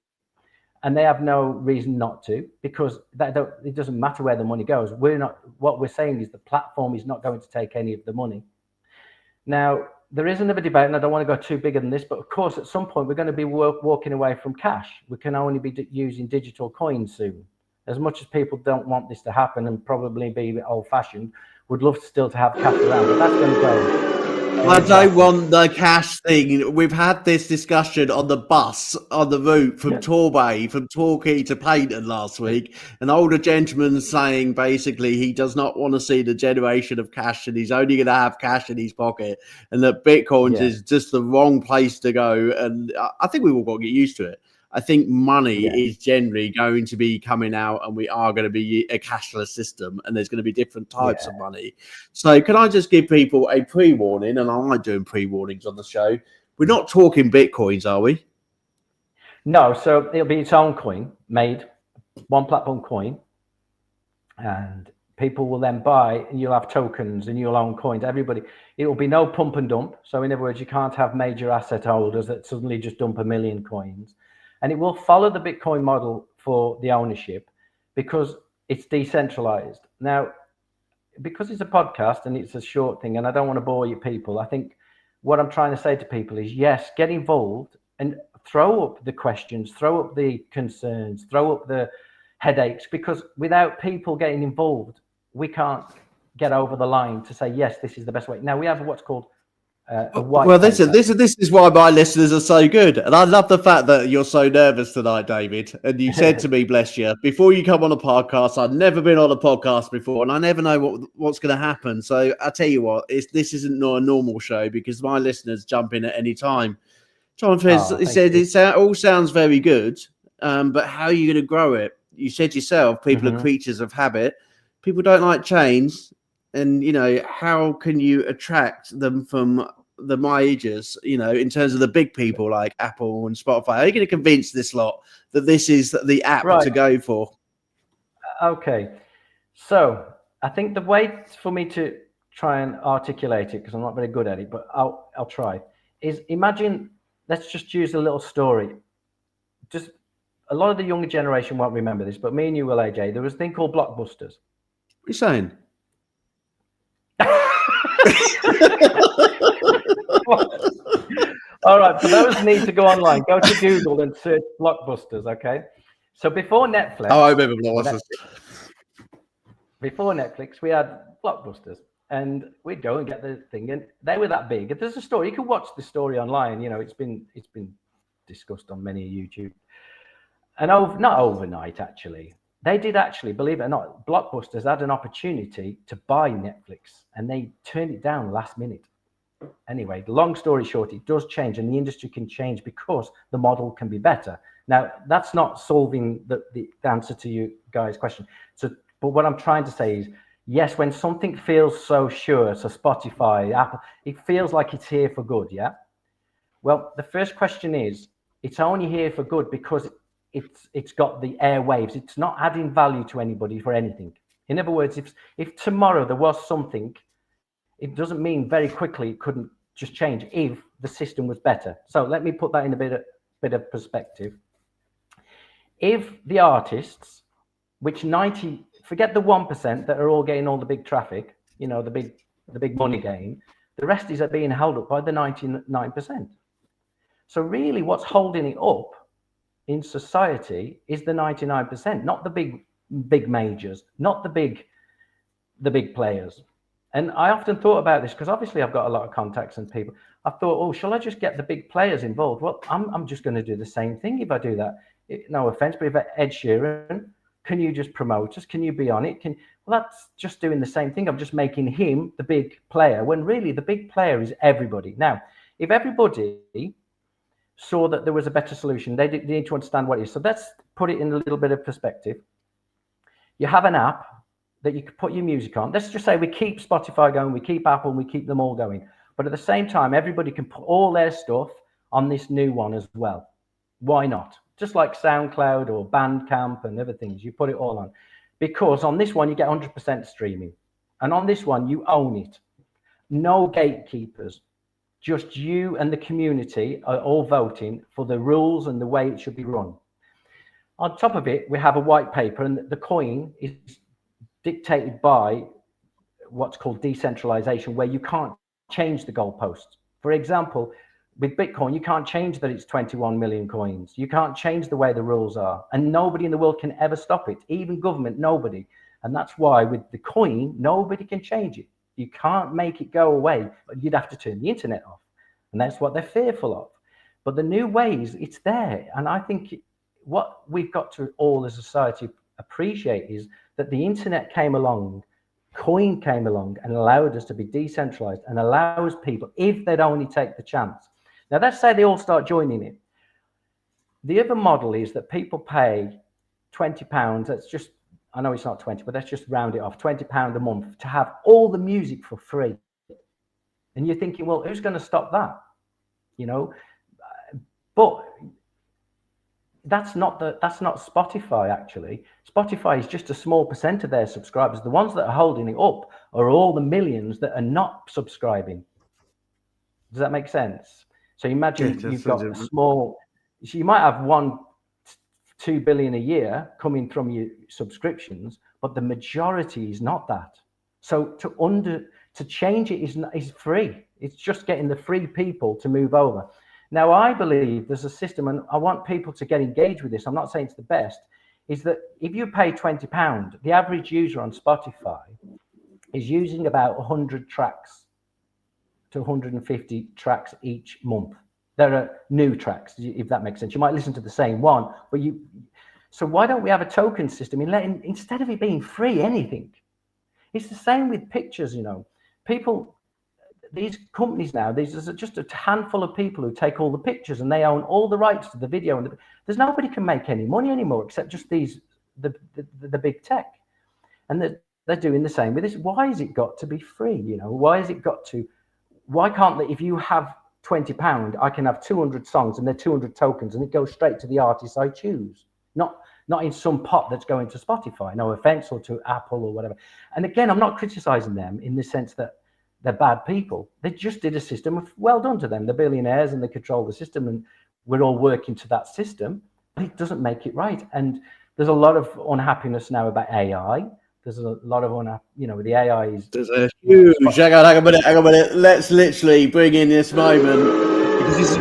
And they have no reason not to, because it doesn't matter where the money goes. What we're saying is the platform is not going to take any of the money. Now, there is another debate, and I don't want to go too bigger than this, but of course, at some point, we're going to be walking away from cash. We can only be using digital coins soon. As much as people don't want this to happen and probably be old-fashioned, would love still to have cash around, but that's going to go. I don't want the cash thing. We've had this discussion on the bus, on the route from Torbay, from Torquay to Payton last week. An older gentleman saying basically he does not want to see the generation of cash and he's only going to have cash in his pocket, and that Bitcoins is just the wrong place to go. And I think we've all got to get used to it. I think money is generally going to be coming out, and we are going to be a cashless system, and there's going to be different types of money. So can I just give people a pre-warning, and I like doing pre-warnings on the show. We're not talking Bitcoins, are we? No, so it'll be its own coin, made one platform coin, and people will then buy, and you'll have tokens and you'll own coins. Everybody, it will be no pump and dump. So in other words, you can't have major asset holders that suddenly just dump 1 million coins. And it will follow the Bitcoin model for the ownership because it's decentralized. Now, because it's a podcast and it's a short thing, and I don't want to bore you people, I think what I'm trying to say to people is, yes, get involved and throw up the questions, throw up the concerns, throw up the headaches, because without people getting involved, we can't get over the line to say, yes, this is the best way. Now, we have what's called this is why my listeners are so good, and I love the fact that you're so nervous tonight, David. And you said to me, bless you, before you come on a podcast, I've never been on a podcast before, and I never know what's going to happen. So I tell you what, this isn't a normal show because my listeners jump in at any time. John said it all sounds very good, but how are you going to grow it? You said yourself, people are creatures of habit. People don't like change. And, how can you attract them from the majors, in terms of the big people like Apple and Spotify? How are you going to convince this lot that this is the app to go for? Okay. So I think the way for me to try and articulate it, because I'm not very good at it, but I'll try, is imagine, let's just use a little story. Just a lot of the younger generation won't remember this, but me and you will, AJ. There was a thing called Blockbusters. What are you saying? All right, for those need to go online, go to Google and search Blockbusters, okay? So before Netflix... Oh, I remember Blockbusters. Before Netflix, we had Blockbusters, and we'd go and get the thing, and they were that big. If there's a story, you can watch the story online, it's been discussed on many YouTube. And not overnight, actually. They did actually, believe it or not, Blockbusters had an opportunity to buy Netflix, and they turned it down last minute. Anyway, long story short, it does change, and the industry can change because the model can be better. Now, that's not solving the answer to you guys' question. But what I'm trying to say is, yes, when something feels so sure, so Spotify, Apple, it feels like it's here for good, yeah? Well, the first question is, it's only here for good because it's got the airwaves. It's not adding value to anybody for anything. In other words, if tomorrow there was something, it doesn't mean very quickly it couldn't just change if the system was better. So let me put that in a bit of perspective. If the artists, which 95% Forget the 1% that are all getting all the big traffic, you know, the big money gain. The rest is being held up by the 99%. So really what's holding it up in society is the 99%, not the big majors, not the big players. And I often thought about this because obviously I've got a lot of contacts and people. I thought, oh, shall I just get the big players involved? Well, I'm just going to do the same thing if I do that. No offense, but if Ed Sheeran, can you just promote us? Can you be on it? Well, that's just doing the same thing. I'm just making him the big player when really the big player is everybody. Now, if everybody saw that there was a better solution, they need to understand what it is. So let's put it in a little bit of perspective. You have an app that you can put your music on. Let's just say we keep Spotify going, we keep Apple, and we keep them all going. But at the same time, everybody can put all their stuff on this new one as well. Why not? Just like SoundCloud or Bandcamp and other things, you put it all on. Because on this one, you get 100% streaming. And on this one, you own it. No gatekeepers. Just you and the community are all voting for the rules and the way it should be run. On top of it, we have a white paper, and the coin is dictated by what's called decentralization, where you can't change the goalposts. For example, with Bitcoin, you can't change that it's 21 million coins. You can't change the way the rules are, and nobody in the world can ever stop it, even government, nobody. And that's why with the coin, nobody can change it. You can't make it go away. You'd have to turn the internet off, and that's what they're fearful of. But the new ways, it's there. And I think what we've got to all as a society appreciate is that the internet came along, coin came along and allowed us to be decentralized and allows people, if they'd only take the chance. Now, let's say they all start joining it. The other model is that people pay £20. That's just, I know it's not 20, but let's just round it off, £20 a month to have all the music for free. And you're thinking, well, who's going to stop that? You know, but that's not Spotify, actually. Spotify is just a small percent of their subscribers. The ones that are holding it up are all the millions that are not subscribing. Does that make sense? So imagine you've got a small, so you might have 1-2 billion a year coming from your subscriptions, but the majority is not that. So to change it is free. It's just getting the free people to move over. Now, I believe there's a system, and I want people to get engaged with this. I'm not saying it's the best, is that if you pay £20, the average user on Spotify is using about 100 tracks to 150 tracks each month. There are new tracks, if that makes sense. You might listen to the same one, but so why don't we have a token system instead of it being free, anything? It's the same with pictures, you know. People, these companies now, there's just a handful of people who take all the pictures and they own all the rights to the video. And there's nobody can make any money anymore except just the big tech. And they're doing the same with this. Why has it got to be free? You know, why can't they, if you have £20, I can have 200 songs and they're 200 tokens and it goes straight to the artists I choose, not in some pot that's going to Spotify, no offense, or to Apple or whatever. And again, I'm not criticizing them in the sense that they're bad people. They just did a system of, well done to them. They're billionaires and they control the system and we're all working to that system, but it doesn't make it right. And there's a lot of unhappiness now about AI. There's a lot of the AI is. There's a huge. Hang on a minute. Let's literally bring in this moment because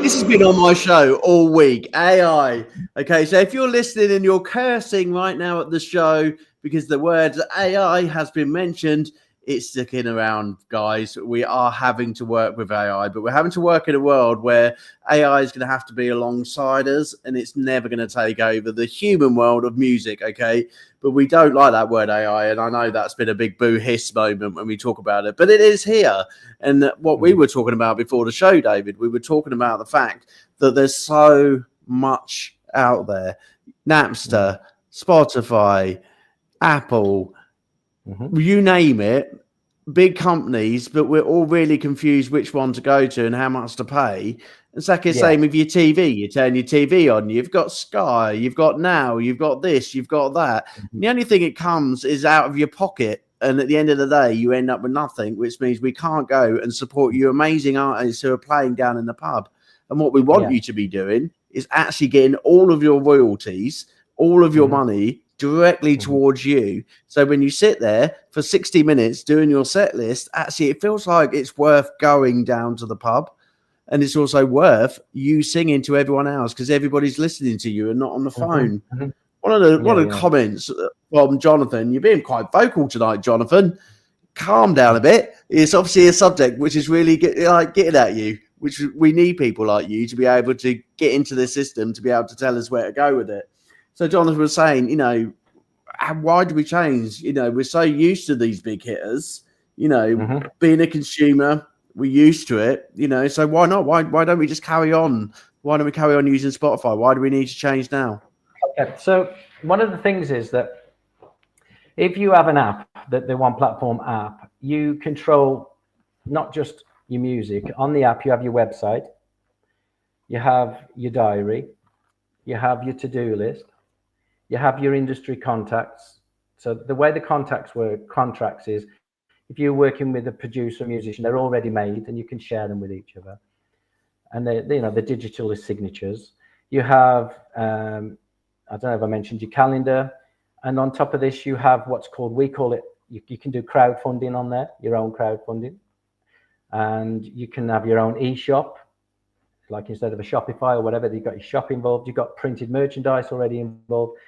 this has been on my show all week. AI. Okay, so if you're listening and you're cursing right now at the show because the word AI has been mentioned, it's sticking around, guys. We are having to work with AI, but we're having to work in a world where AI is going to have to be alongside us, and it's never going to take over the human world of music, okay? But we don't like that word AI, and I know that's been a big boo-hiss moment when we talk about it, but it is here. And what we were talking about before the show, David, we were talking about the fact that there's so much out there. Napster, Spotify, Apple, you name it, big companies, but we're all really confused which one to go to and how much to pay. It's like the same with your TV. You turn your TV on, you've got Sky, you've got Now, you've got this, you've got that. The only thing it comes is out of your pocket. And at the end of the day, you end up with nothing, which means we can't go and support you amazing artists who are playing down in the pub. And what we want you to be doing is actually getting all of your royalties, all of your money directly towards you. So when you sit there for 60 minutes doing your set list, actually it feels like it's worth going down to the pub. And it's also worth you singing to everyone else because everybody's listening to you and not on the phone. One of the comments from Jonathan, you're being quite vocal tonight, Jonathan. Calm down a bit. It's obviously a subject which is really getting at you, which we need people like you to be able to get into the system to be able to tell us where to go with it. So Jonathan was saying, you know, why do we change? You know, we're so used to these big hitters, you know, being a consumer, we're used to it, you know, so why not? Why don't we just carry on? Why don't we carry on using Spotify? Why do we need to change now? Okay, so one of the things is that if you have an app, the One Platform app, you control not just your music. On the app, you have your website, you have your diary, you have your to-do list, you have your industry contacts. So the way the contracts is, if you're working with a producer, musician, they're already made and you can share them with each other. And the digital is signatures. You have, I don't know if I mentioned your calendar. And on top of this, you have what's called, we call it, you can do crowdfunding on there, your own crowdfunding. And you can have your own e-shop, like instead of a Shopify or whatever, you've got your shop involved, you've got printed merchandise already involved.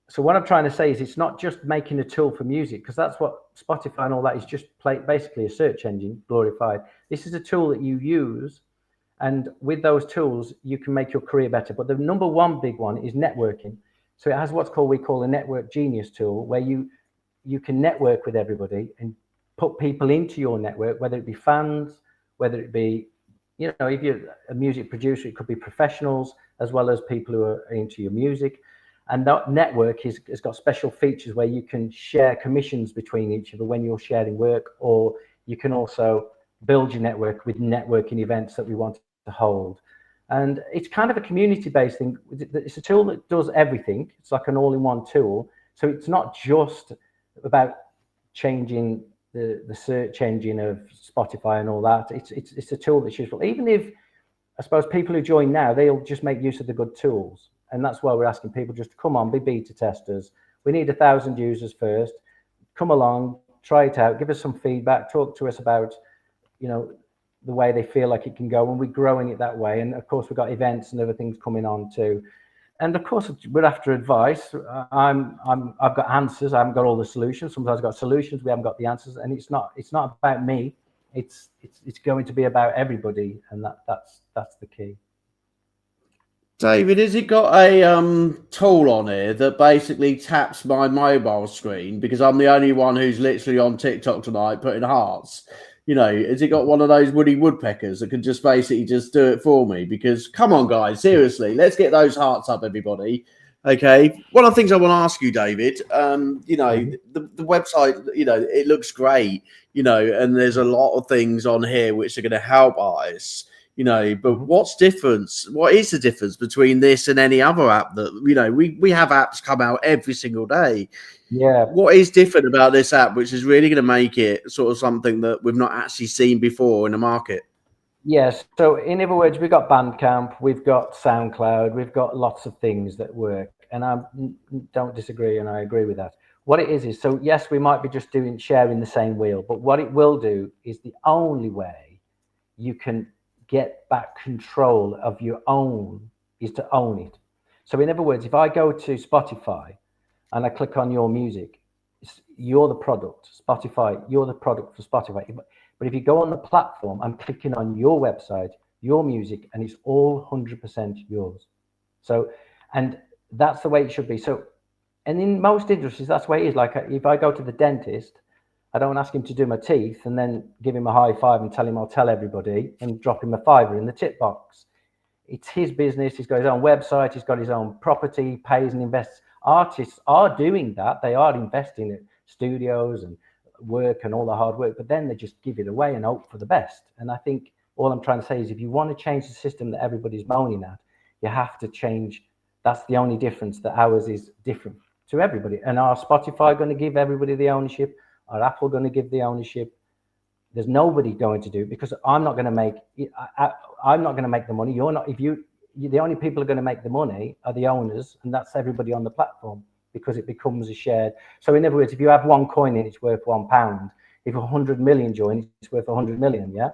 So what I'm trying to say is it's not just making a tool for music, because that's what Spotify and all that is, just basically a search engine glorified. This is a tool that you use, and with those tools, you can make your career better. But the number one big one is networking. So it has what's called, we call a network genius tool, where you can network with everybody and put people into your network, whether it be fans, whether it be, you know, if you're a music producer, it could be professionals as well as people who are into your music. And that network has got special features where you can share commissions between each other when you're sharing work, or you can also build your network with networking events that we want to hold. And it's kind of a community-based thing. It's a tool that does everything. It's like an all-in-one tool. So it's not just about changing the search engine of Spotify and all that. It's a tool that's useful. Even if, I suppose, people who join now, they'll just make use of the good tools. And that's why we're asking people just to come on, be beta testers. We need 1,000 users first. Come along, try it out, give us some feedback, talk to us about, you know, the way they feel like it can go, and we're growing it that way. And of course, we've got events and other things coming on too. And of course, we're after advice. I've got answers. I haven't got all the solutions. Sometimes I've got solutions. We haven't got the answers. And it's not about me. It's going to be about everybody, and that's the key. David, has it got a tool on here that basically taps my mobile screen, because I'm the only one who's literally on TikTok tonight putting hearts? You know, has it got one of those Woody Woodpeckers that can just basically just do it for me? Because come on, guys, seriously, let's get those hearts up, everybody. Okay. One of the things I want to ask you, David, you know, the website, you know, it looks great, you know, and there's a lot of things on here which are going to help artists. You know, but what's difference? What is the difference between this and any other app that, you know, we have apps come out every single day. Yeah. What is different about this app, which is really going to make it sort of something that we've not actually seen before in the market? Yes. So in other words, we've got Bandcamp, we've got SoundCloud, we've got lots of things that work. And I don't disagree, and I agree with that. What it is, so yes, we might be just sharing the same wheel, but what it will do is the only way you can get back control of your own is to own it. So in other words, if I go to Spotify and I click on your music, you're the product. Spotify, you're the product for Spotify. But if you go on the platform, I'm clicking on your website, your music, and it's all 100% yours. So, and that's the way it should be. So, and in most industries, that's the way it is. Like if I go to the dentist, I don't ask him to do my teeth and then give him a high five and tell him I'll tell everybody and drop him a $5 in the tip box. It's his business. He's got his own website. He's got his own property, pays and invests. Artists are doing that. They are investing in studios and work and all the hard work, but then they just give it away and hope for the best. And I think all I'm trying to say is if you want to change the system that everybody's moaning at, you have to change. That's the only difference, that ours is different to everybody. And are Spotify going to give everybody the ownership? Are Apple going to give the ownership? There's nobody going to do it, because I'm not going to make. I'm not going to make the money. You're not. The only people who are going to make the money are the owners, and that's everybody on the platform, because it becomes a shared. So in other words, if you have one coin in, it's worth £1. If 100 million join, it's worth 100 million. Yeah.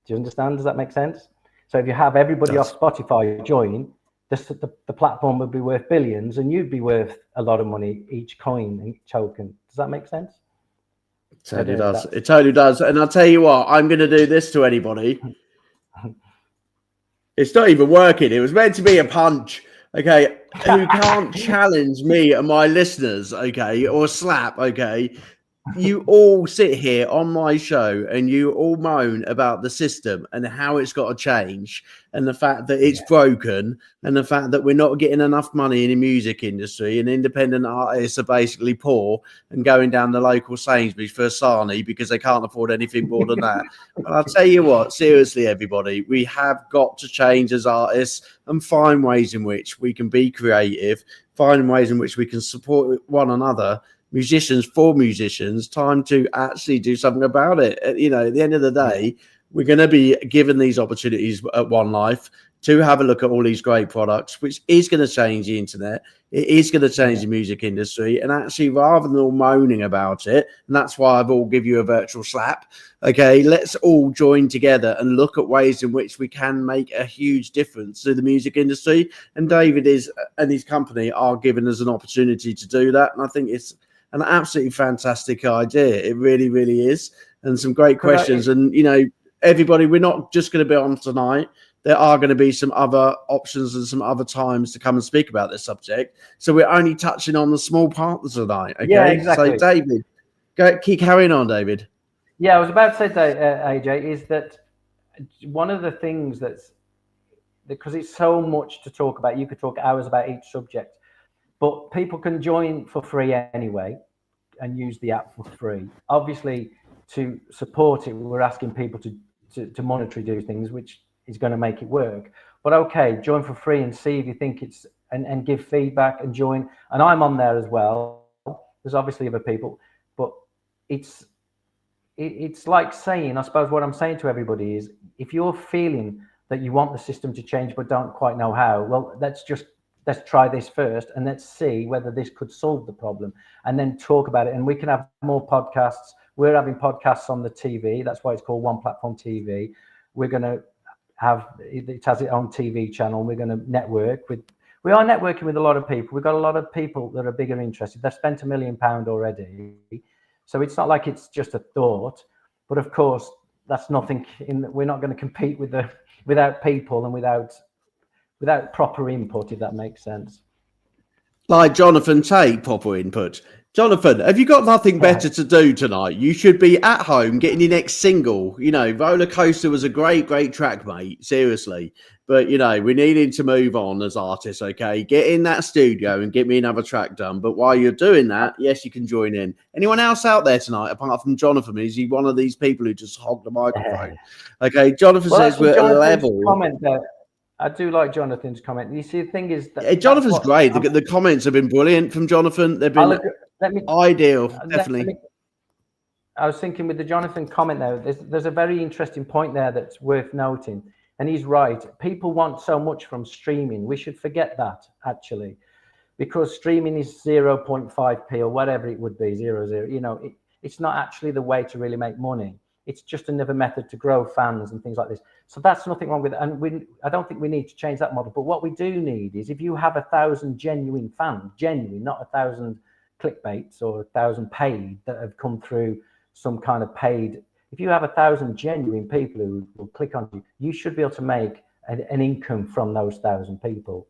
Do you understand? Does that make sense? So if you have everybody off Spotify join, the platform would be worth billions, and you'd be worth a lot of money each coin, each token. Does that make sense? It totally does. It totally does. And I'll tell you what, I'm going to do this to anybody. It's not even working. It was meant to be a punch. Okay. Who can't challenge me and my listeners, okay, or slap, okay? You all sit here on my show and you all moan about the system and how it's got to change and the fact that it's broken and the fact that we're not getting enough money in the music industry and independent artists are basically poor and going down the local Sainsbury's for a sarnie because they can't afford anything more than that. But I'll tell you what, seriously, everybody, we have got to change as artists and find ways in which we can be creative, find ways in which we can support one another. Musicians for musicians, time to actually do something about it. At the end of the day, we're going to be given these opportunities at One Life to have a look at all these great products, which is going to change the internet. It is going to change the music industry. And actually, rather than all moaning about it, and that's why I've all give you a virtual slap, okay, let's all join together and look at ways in which we can make a huge difference to the music industry. And David and his company are giving us an opportunity to do that. And I think it's an absolutely fantastic idea. It really, really is. And some great questions. And, everybody, we're not just going to be on tonight. There are going to be some other options and some other times to come and speak about this subject. So we're only touching on the small part tonight. Okay. Yeah, exactly. So David, keep carrying on, David. Yeah, I was about to say, AJ, is that one of the things because it's so much to talk about, you could talk hours about each subject. But people can join for free anyway and use the app for free. Obviously, to support it, we're asking people to monetarily do things, which is going to make it work. But okay, join for free and see if you think it's, and give feedback and join. And I'm on there as well. There's obviously other people, but it's like saying, I suppose what I'm saying to everybody is, if you're feeling that you want the system to change but don't quite know how, well, let's try this first and let's see whether this could solve the problem and then talk about it. And we can have more podcasts. We're having podcasts on the TV. That's why it's called One Platform TV. We're going to it has its own TV channel. We're going to we are networking with a lot of people. We've got a lot of people that are bigger interested. They've spent £1 million already. So it's not like it's just a thought, but of course that's nothing we're not going to compete without people and without proper input, if that makes sense. Like Jonathan take proper input. Jonathan, have you got nothing better to do tonight? You should be at home getting your next single. Roller Coaster was a great, great track, mate. Seriously. But, we needed to move on as artists, okay? Get in that studio and get me another track done. But while you're doing that, yes, you can join in. Anyone else out there tonight, apart from Jonathan? Is he one of these people who just hog the microphone? Okay, Jonathan says we're at a level. Comment there. I do like Jonathan's comment. You see, the thing is that Jonathan's great. The comments have been brilliant from Jonathan. They've been ideal, definitely. I was thinking with the Jonathan comment there, there's a very interesting point there that's worth noting. And he's right. People want so much from streaming. We should forget that, actually, because streaming is 0.5p or whatever it would be, 0.0. It's not actually the way to really make money. It's just another method to grow fans and things like this. So that's nothing wrong with it. And I don't think we need to change that model. But what we do need is, if you have 1,000 genuine fans, not 1,000 clickbaits or 1,000 paid that have come through some kind of paid. If you have 1,000 genuine people who will click on you, you should be able to make an income from those 1,000 people.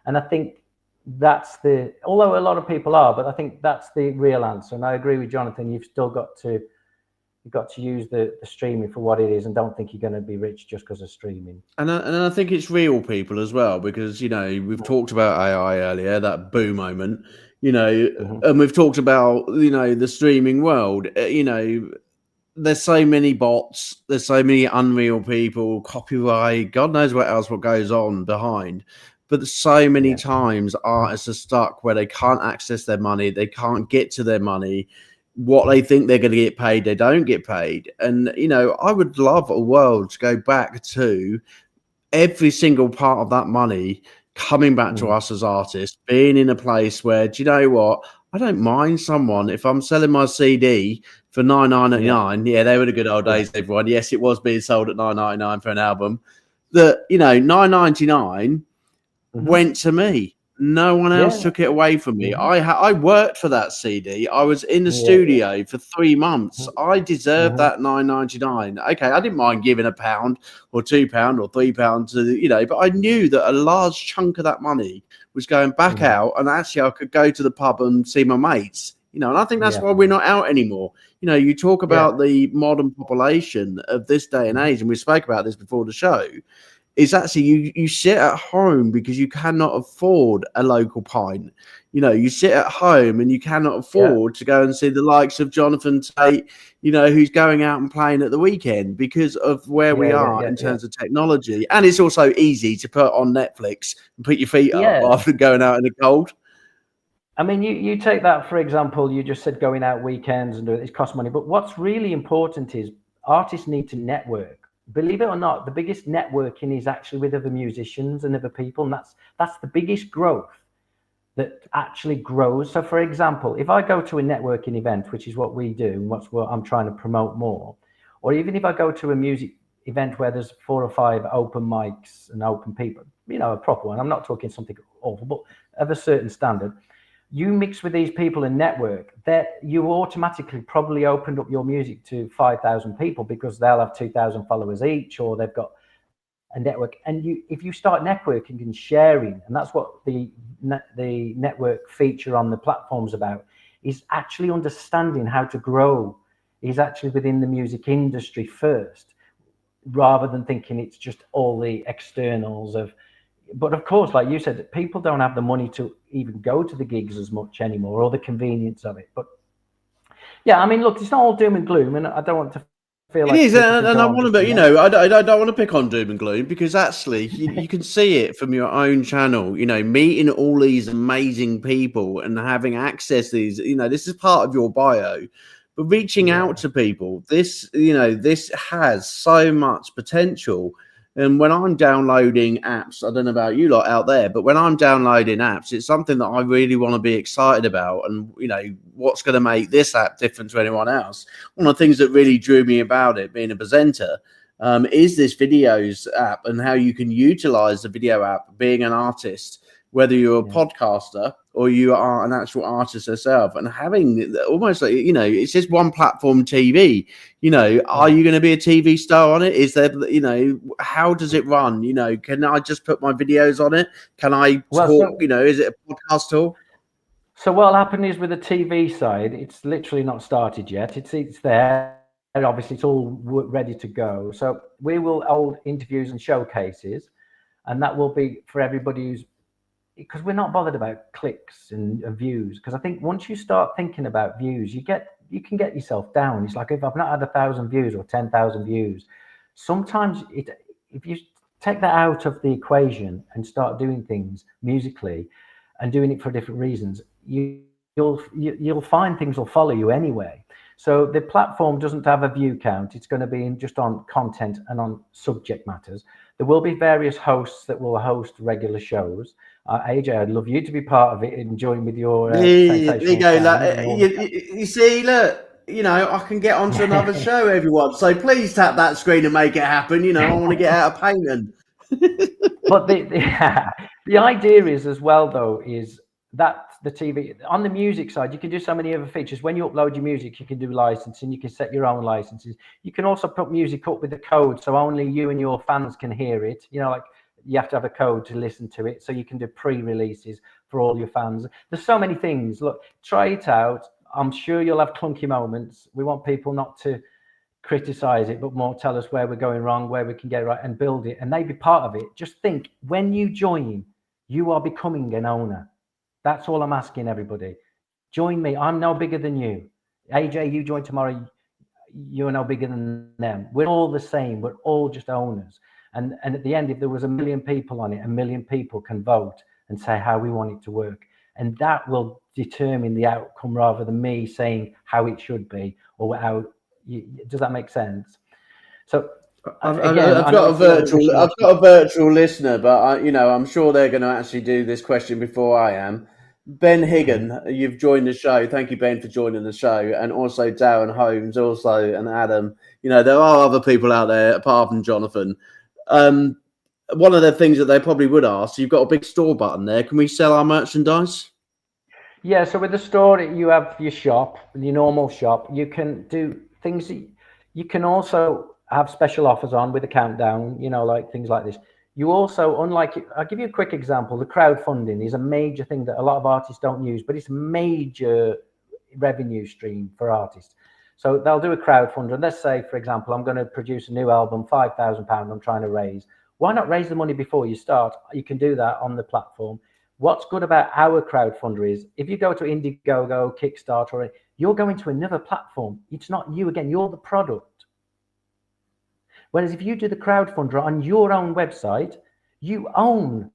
And I think that's although a lot of people are, but I think that's the real answer. And I agree with Jonathan. You've got to use the streaming for what it is, and don't think you're going to be rich just because of streaming. And I think it's real people as well, because we've talked about AI earlier, that boo moment, and we've talked about the streaming world. There's so many bots, there's so many unreal people, copyright, God knows what goes on behind. But so many times artists are stuck where they can't access their money, they can't get to their money. What they think they're going to get paid, they don't get paid. And, I would love a world to go back to every single part of that money coming back to us as artists, being in a place where, do you know what? I don't mind someone if I'm selling my CD for $9.99. Yeah, they were the good old days, everyone. Yes, it was being sold at $9.99 for an album. That, you know, $9.99 went to me. No one else took it away from me. I worked for that CD. I was in the studio for 3 months. I deserved that $9.99. Okay, I didn't mind giving £1 or £2 or £3 to, you know, but I knew that a large chunk of that money was going back out, and actually I could go to the pub and see my mates. You know, and I think that's why we're not out anymore. You know, you talk about the modern population of this day and age, and we spoke about this before the show. Is actually you sit at home because you cannot afford a local pint. You know, you sit at home and you cannot afford to go and see the likes of Jonathan Tate, you know, who's going out and playing at the weekend because of where we are in terms of technology. And it's also easy to put on Netflix and put your feet up rather than going out in the cold. I mean, you take that, for example, you just said going out weekends and it costs money. But what's really important is artists need to network. Believe it or not, the biggest networking is actually with other musicians and other people. And that's the biggest growth that actually grows. So, for example, if I go to a networking event, which is what we do and what I'm trying to promote more, or even if I go to a music event where there's 4 or 5 open mics and open people, you know, a proper one, I'm not talking something awful, but of a certain standard, you mix with these people and network, that you automatically probably opened up your music to 5,000 people because they'll have 2,000 followers each, or they've got a network. And if you start networking and sharing, and that's what the network feature on the platform's about, is actually understanding how to grow, is actually within the music industry first, rather than thinking it's just all the externals of. But of course, like you said, people don't have the money to even go to the gigs as much anymore, or the convenience of it. But yeah, I mean, look, it's not all doom and gloom, and I don't want to feel like it is, and I want to, but you know, I don't want to pick on doom and gloom, because actually you can see it from your own channel. You know, meeting all these amazing people and having access to these. You know, this is part of your bio. But reaching out to people, this has so much potential. And when I'm downloading apps, I don't know about you lot out there, but when I'm downloading apps, it's something that I really want to be excited about. And, you know, what's going to make this app different to anyone else? One of the things that really drew me about it, being a presenter, is this videos app and how you can utilize the video app, being an artist, whether you're a podcaster or you are an actual artist yourself, and having almost like, you know, it's just one platform TV. You know, are you going to be a TV star on it? Is there, you know, how does it run? You know, can I just put my videos on it? Can I talk, you know, is it a podcast tool? So what'll happen is with the TV side, it's literally not started yet. It's there. And obviously it's all ready to go. So we will hold interviews and showcases, and that will be for everybody who's, because we're not bothered about clicks and views. Because I think once you start thinking about views, you can get yourself down. It's like, if I've not had 1,000 views or 10,000 views, sometimes if you take that out of the equation and start doing things musically and doing it for different reasons, you'll find things will follow you anyway. So the platform doesn't have a view count. It's going to be just on content and on subject matters. There will be various hosts that will host regular shows. AJ, I'd love you to be part of it and join with your Sensational Sounds. You see, look, you know, I can get onto another show, everyone. So please tap that screen and make it happen. You know, I want to get out of painting. But the idea is as well, though, is that the TV on the music side, you can do so many other features. When you upload your music, you can do licensing, you can set your own licenses. You can also put music up with the code, so only you and your fans can hear it. You know, like you have to have a code to listen to it, so you can do pre-releases for all your fans. There's so many things. Look, try it out. I'm sure you'll have clunky moments. We want people not to criticize it, but more tell us where we're going wrong, where we can get it right, and build it, and they be part of it. Just think, when you join, you are becoming an owner. That's all I'm asking everybody. Join me. I'm no bigger than you. AJ, you join tomorrow, you're no bigger than them. We're all the same. We're all just owners. And at the end, if there was 1 million people on it, 1 million people can vote and say how we want it to work. And that will determine the outcome, rather than me saying how it should be or how. Does that make sense? So I've got a virtual listener, but I'm sure they're going to actually do this question before I am. Ben Higgin, you've joined the show. Thank you, Ben, for joining the show, and also Darren Holmes, also, and Adam. There are other people out there apart from Jonathan. One of the things that they probably would ask, you've got a big store button there. Can we sell our merchandise? Yeah, so with the store, you have your shop, your normal shop. You can do things. You can also have special offers on with a countdown, like things like this. You also, I'll give you a quick example. The crowdfunding is a major thing that a lot of artists don't use, but it's a major revenue stream for artists. So they'll do a crowdfunder. And let's say, for example, I'm going to produce a new album, £5,000 I'm trying to raise. Why not raise the money before you start? You can do that on the platform. What's good about our crowdfunder is if you go to Indiegogo, Kickstarter, you're going to another platform. It's not you again, you're the product. Whereas if you do the crowdfunder on your own website, you own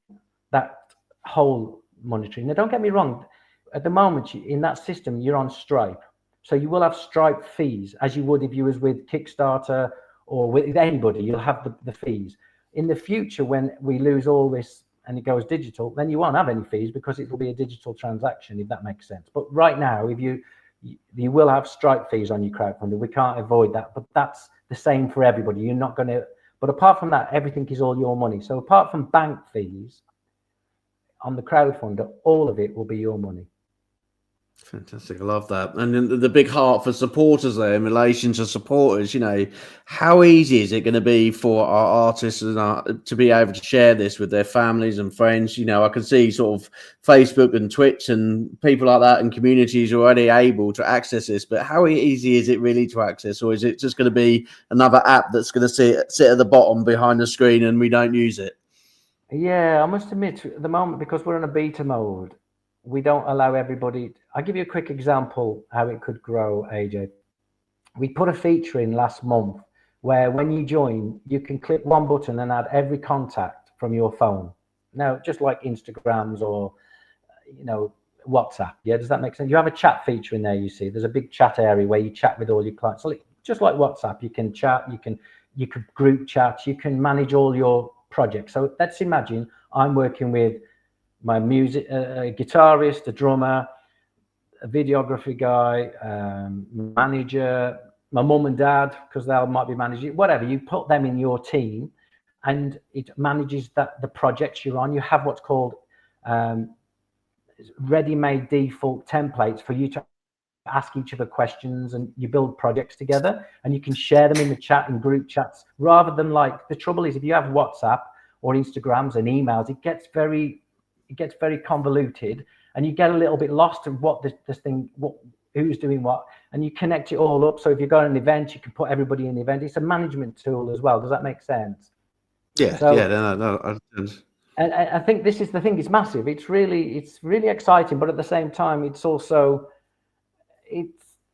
that whole monitoring. Now, don't get me wrong. At the moment, in that system, you're on Stripe. So you will have Stripe fees, as you would if you was with Kickstarter or with anybody. You'll have the fees. In the future, when we lose all this and it goes digital, then you won't have any fees because it will be a digital transaction, if that makes sense. But right now, if you will have Stripe fees on your crowdfunder. We can't avoid that, but that's the same for everybody. You're not going to, but apart from that, everything is all your money. So apart from bank fees on the crowdfunder, all of it will be your money. Fantastic. I love that. And the big heart for supporters there in relation to supporters, how easy is it going to be for our artists to be able to share this with their families and friends? I can see sort of Facebook and Twitch and people like that and communities already able to access this, but how easy is it really to access, or is it just going to be another app that's going to sit at the bottom behind the screen and we don't use it? Yeah, I must admit at the moment, because we're in a beta mode, we don't allow everybody. I'll give you a quick example how it could grow, AJ. We put a feature in last month where when you join, you can click one button and add every contact from your phone. Now, just like Instagrams or, WhatsApp. Yeah, does that make sense? You have a chat feature in there, you see. There's a big chat area where you chat with all your clients. So just like WhatsApp, you can chat, you can group chat, you can manage all your projects. So let's imagine I'm working with my music, a guitarist, a drummer, a videography guy, manager, my mum and dad, because they might be managing, whatever. You put them in your team and it manages the projects you're on. You have what's called ready-made default templates for you to ask each other questions, and you build projects together and you can share them in the chat and group chats, rather than the trouble is if you have WhatsApp or Instagrams and emails, it gets very convoluted and you get a little bit lost in what this thing, who's doing what, and you connect it all up. So if you've got an event, you can put everybody in the event. It's a management tool as well. Does that make sense? Yeah. So, yeah. No. And I think this is the thing. It's massive. It's really exciting, but at the same time, it's also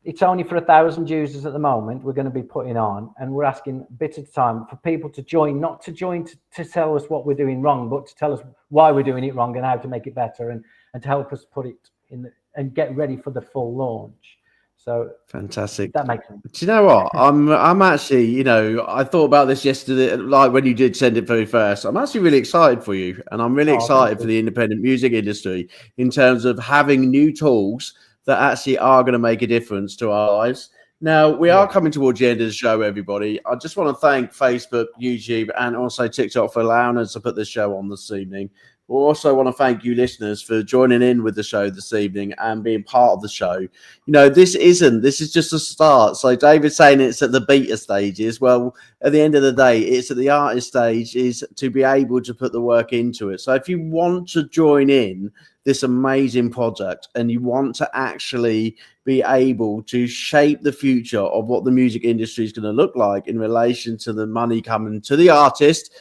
it's only for 1,000 users at the moment. We're going to be putting on, and we're asking a bit at a time for people to join, not to join to tell us what we're doing wrong, but to tell us why we're doing it wrong and how to make it better, and to help us put it in and get ready for the full launch. So fantastic. That makes sense. Do you know what? I'm actually, I thought about this yesterday, like when you did send it through first. I'm actually really excited for you, and I'm really excited for the independent music industry in terms of having new tools that actually are going to make a difference to our lives. Now, we are coming towards the end of the show, everybody. I just want to thank Facebook, YouTube, and also TikTok for allowing us to put this show on this evening. We also want to thank you listeners for joining in with the show this evening and being part of the show. This is just a start. So David's saying it's at the beta stages. Well, at the end of the day, it's at the artist stage, is to be able to put the work into it. So if you want to join in this amazing project and you want to actually be able to shape the future of what the music industry is going to look like in relation to the money coming to the artist,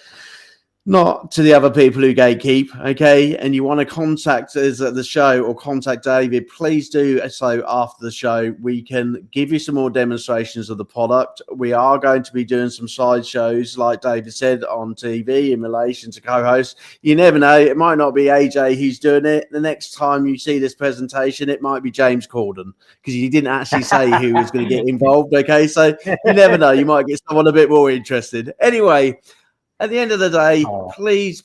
not to the other people who gatekeep, okay, and you want to contact us at the show or contact David, please do so after the show. We can give you some more demonstrations of the product. We are going to be doing some side shows, like David said, on TV in relation to co-hosts. You never know, it might not be AJ who's doing it. The next time you see this presentation, it might be James Corden, because you didn't actually say who was going to get involved, okay, so you never know, you might get someone a bit more interested. Anyway, at the end of the day, please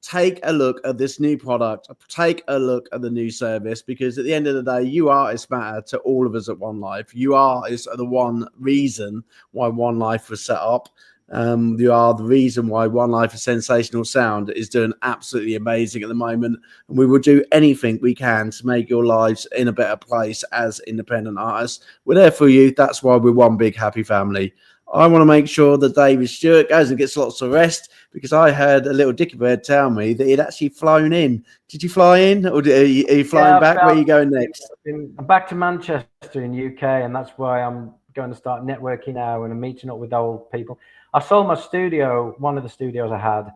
take a look at this new product. Take a look at the new service, because at the end of the day, you artists matter to all of us at One Life. You are the one reason why One Life was set up. You are the reason why One Life of Sensational Sound is doing absolutely amazing at the moment. And we will do anything we can to make your lives in a better place as independent artists. We're there for you. That's why we're one big happy family. I want to make sure that David Stewart goes and gets lots of rest, because I heard a little dicky bird tell me that he'd actually flown in. Did you fly in, or are you flying back? Where are you going next? I'm back to Manchester in UK, and that's why I'm going to start networking now, and I'm meeting up with old people. I sold my studio, one of the studios I had.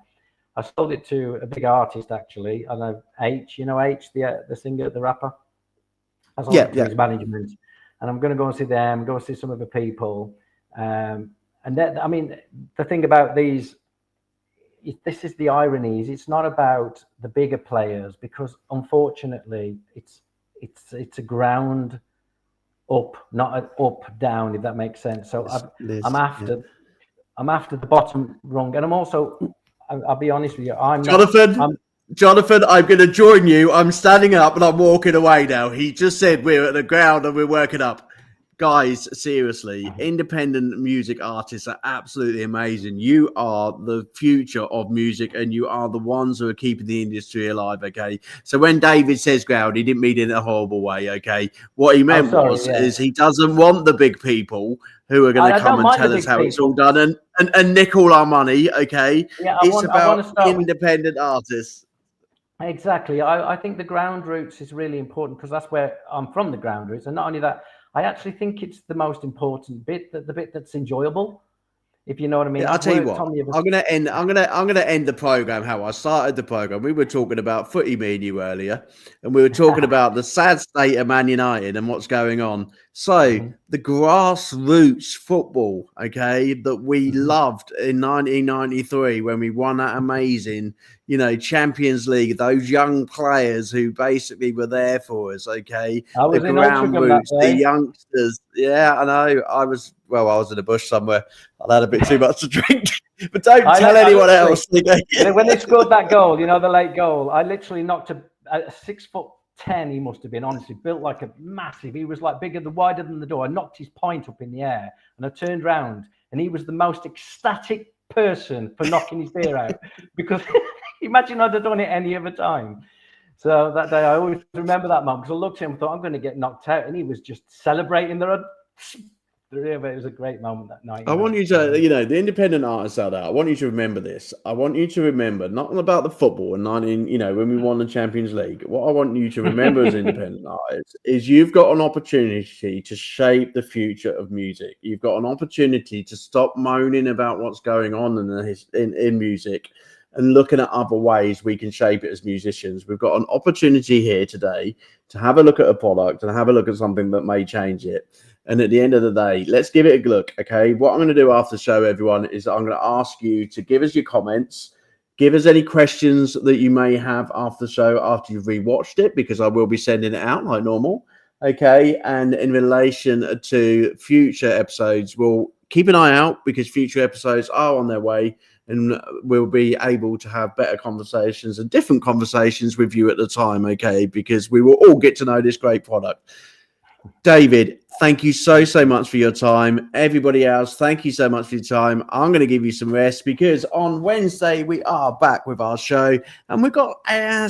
I sold it to a big artist, actually. I know H, you know H, the singer, the rapper? I sold it to his management. And I'm going to go and see them, go and see some of the people. And that, I mean, the thing about these, this is the irony, is it's not about the bigger players, because unfortunately it's a ground up, not an up down, if that makes sense. So I'm after the bottom rung, and I'm also, I'll be honest with you, Jonathan, I'm going to join you. I'm standing up and I'm walking away now. He just said we're at the ground and we're working up. Guys, seriously, independent music artists are absolutely amazing. You are the future of music, and you are the ones who are keeping the industry alive, okay? So when David says ground, he didn't mean it in a horrible way, okay? What he meant is he doesn't want the big people who are going to come and tell us how it's all done and nick all our money, okay? Yeah, it's about independent artists. Exactly. I think the ground roots is really important, because that's where I'm from, the ground roots. And not only that, I actually think it's the most important bit, the bit that's enjoyable, if you know what I mean. Yeah, I'll tell you what, I'm gonna end the program how I started the program. We were talking about footy, me and you, earlier, and we were talking about the sad state of Man United and what's going on. So the grassroots football, okay, that we loved in 1993 when we won that amazing, Champions League, those young players who basically were there for us, okay? The ground roots, the youngsters. Yeah, I know. I was in the bush somewhere. I had a bit too much to drink, but don't tell anyone else. When they scored that goal, the late goal, I literally knocked a 6'10", he must have been, honestly, built like a massive. He was like wider than the door. I knocked his pint up in the air, and I turned round, and he was the most ecstatic person for knocking his beer out, because imagine I'd have done it any other time. So that day, I always remember that moment, because I looked at him and thought, I'm going to get knocked out, and he was just celebrating. It was a great moment that night. I want you to, the independent artists out there, I want you to remember this. I want you to remember not about the football and when we won the Champions League. What I want you to remember as independent artists is you've got an opportunity to shape the future of music. You've got an opportunity to stop moaning about what's going on in music and looking at other ways we can shape it as musicians. We've got an opportunity here today to have a look at a product and have a look at something that may change it. And at the end of the day, let's give it a look, okay? What I'm going to do after the show, everyone, is I'm going to ask you to give us your comments, give us any questions that you may have after the show, after you've rewatched it, because I will be sending it out like normal, okay? And in relation to future episodes, we'll keep an eye out, because future episodes are on their way, and we'll be able to have better conversations and different conversations with you at the time, okay? Because we will all get to know this great product. David, thank you so much for your time. Everybody else, thank you so much for your time. I'm going to give you some rest, because on Wednesday we are back with our show, and we've got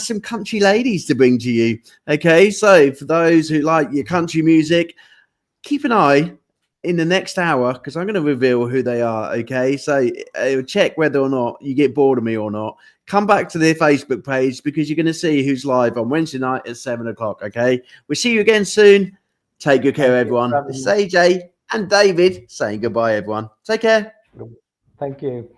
some country ladies to bring to you. Okay, so for those who like your country music, keep an eye in the next hour, because I'm going to reveal who they are. Okay, so check whether or not you get bored of me or not. Come back to their Facebook page, because you're going to see who's live on Wednesday night at 7:00. Okay, we'll see you again soon. Take good care, everyone. It's AJ and David saying goodbye, everyone. Take care. Thank you.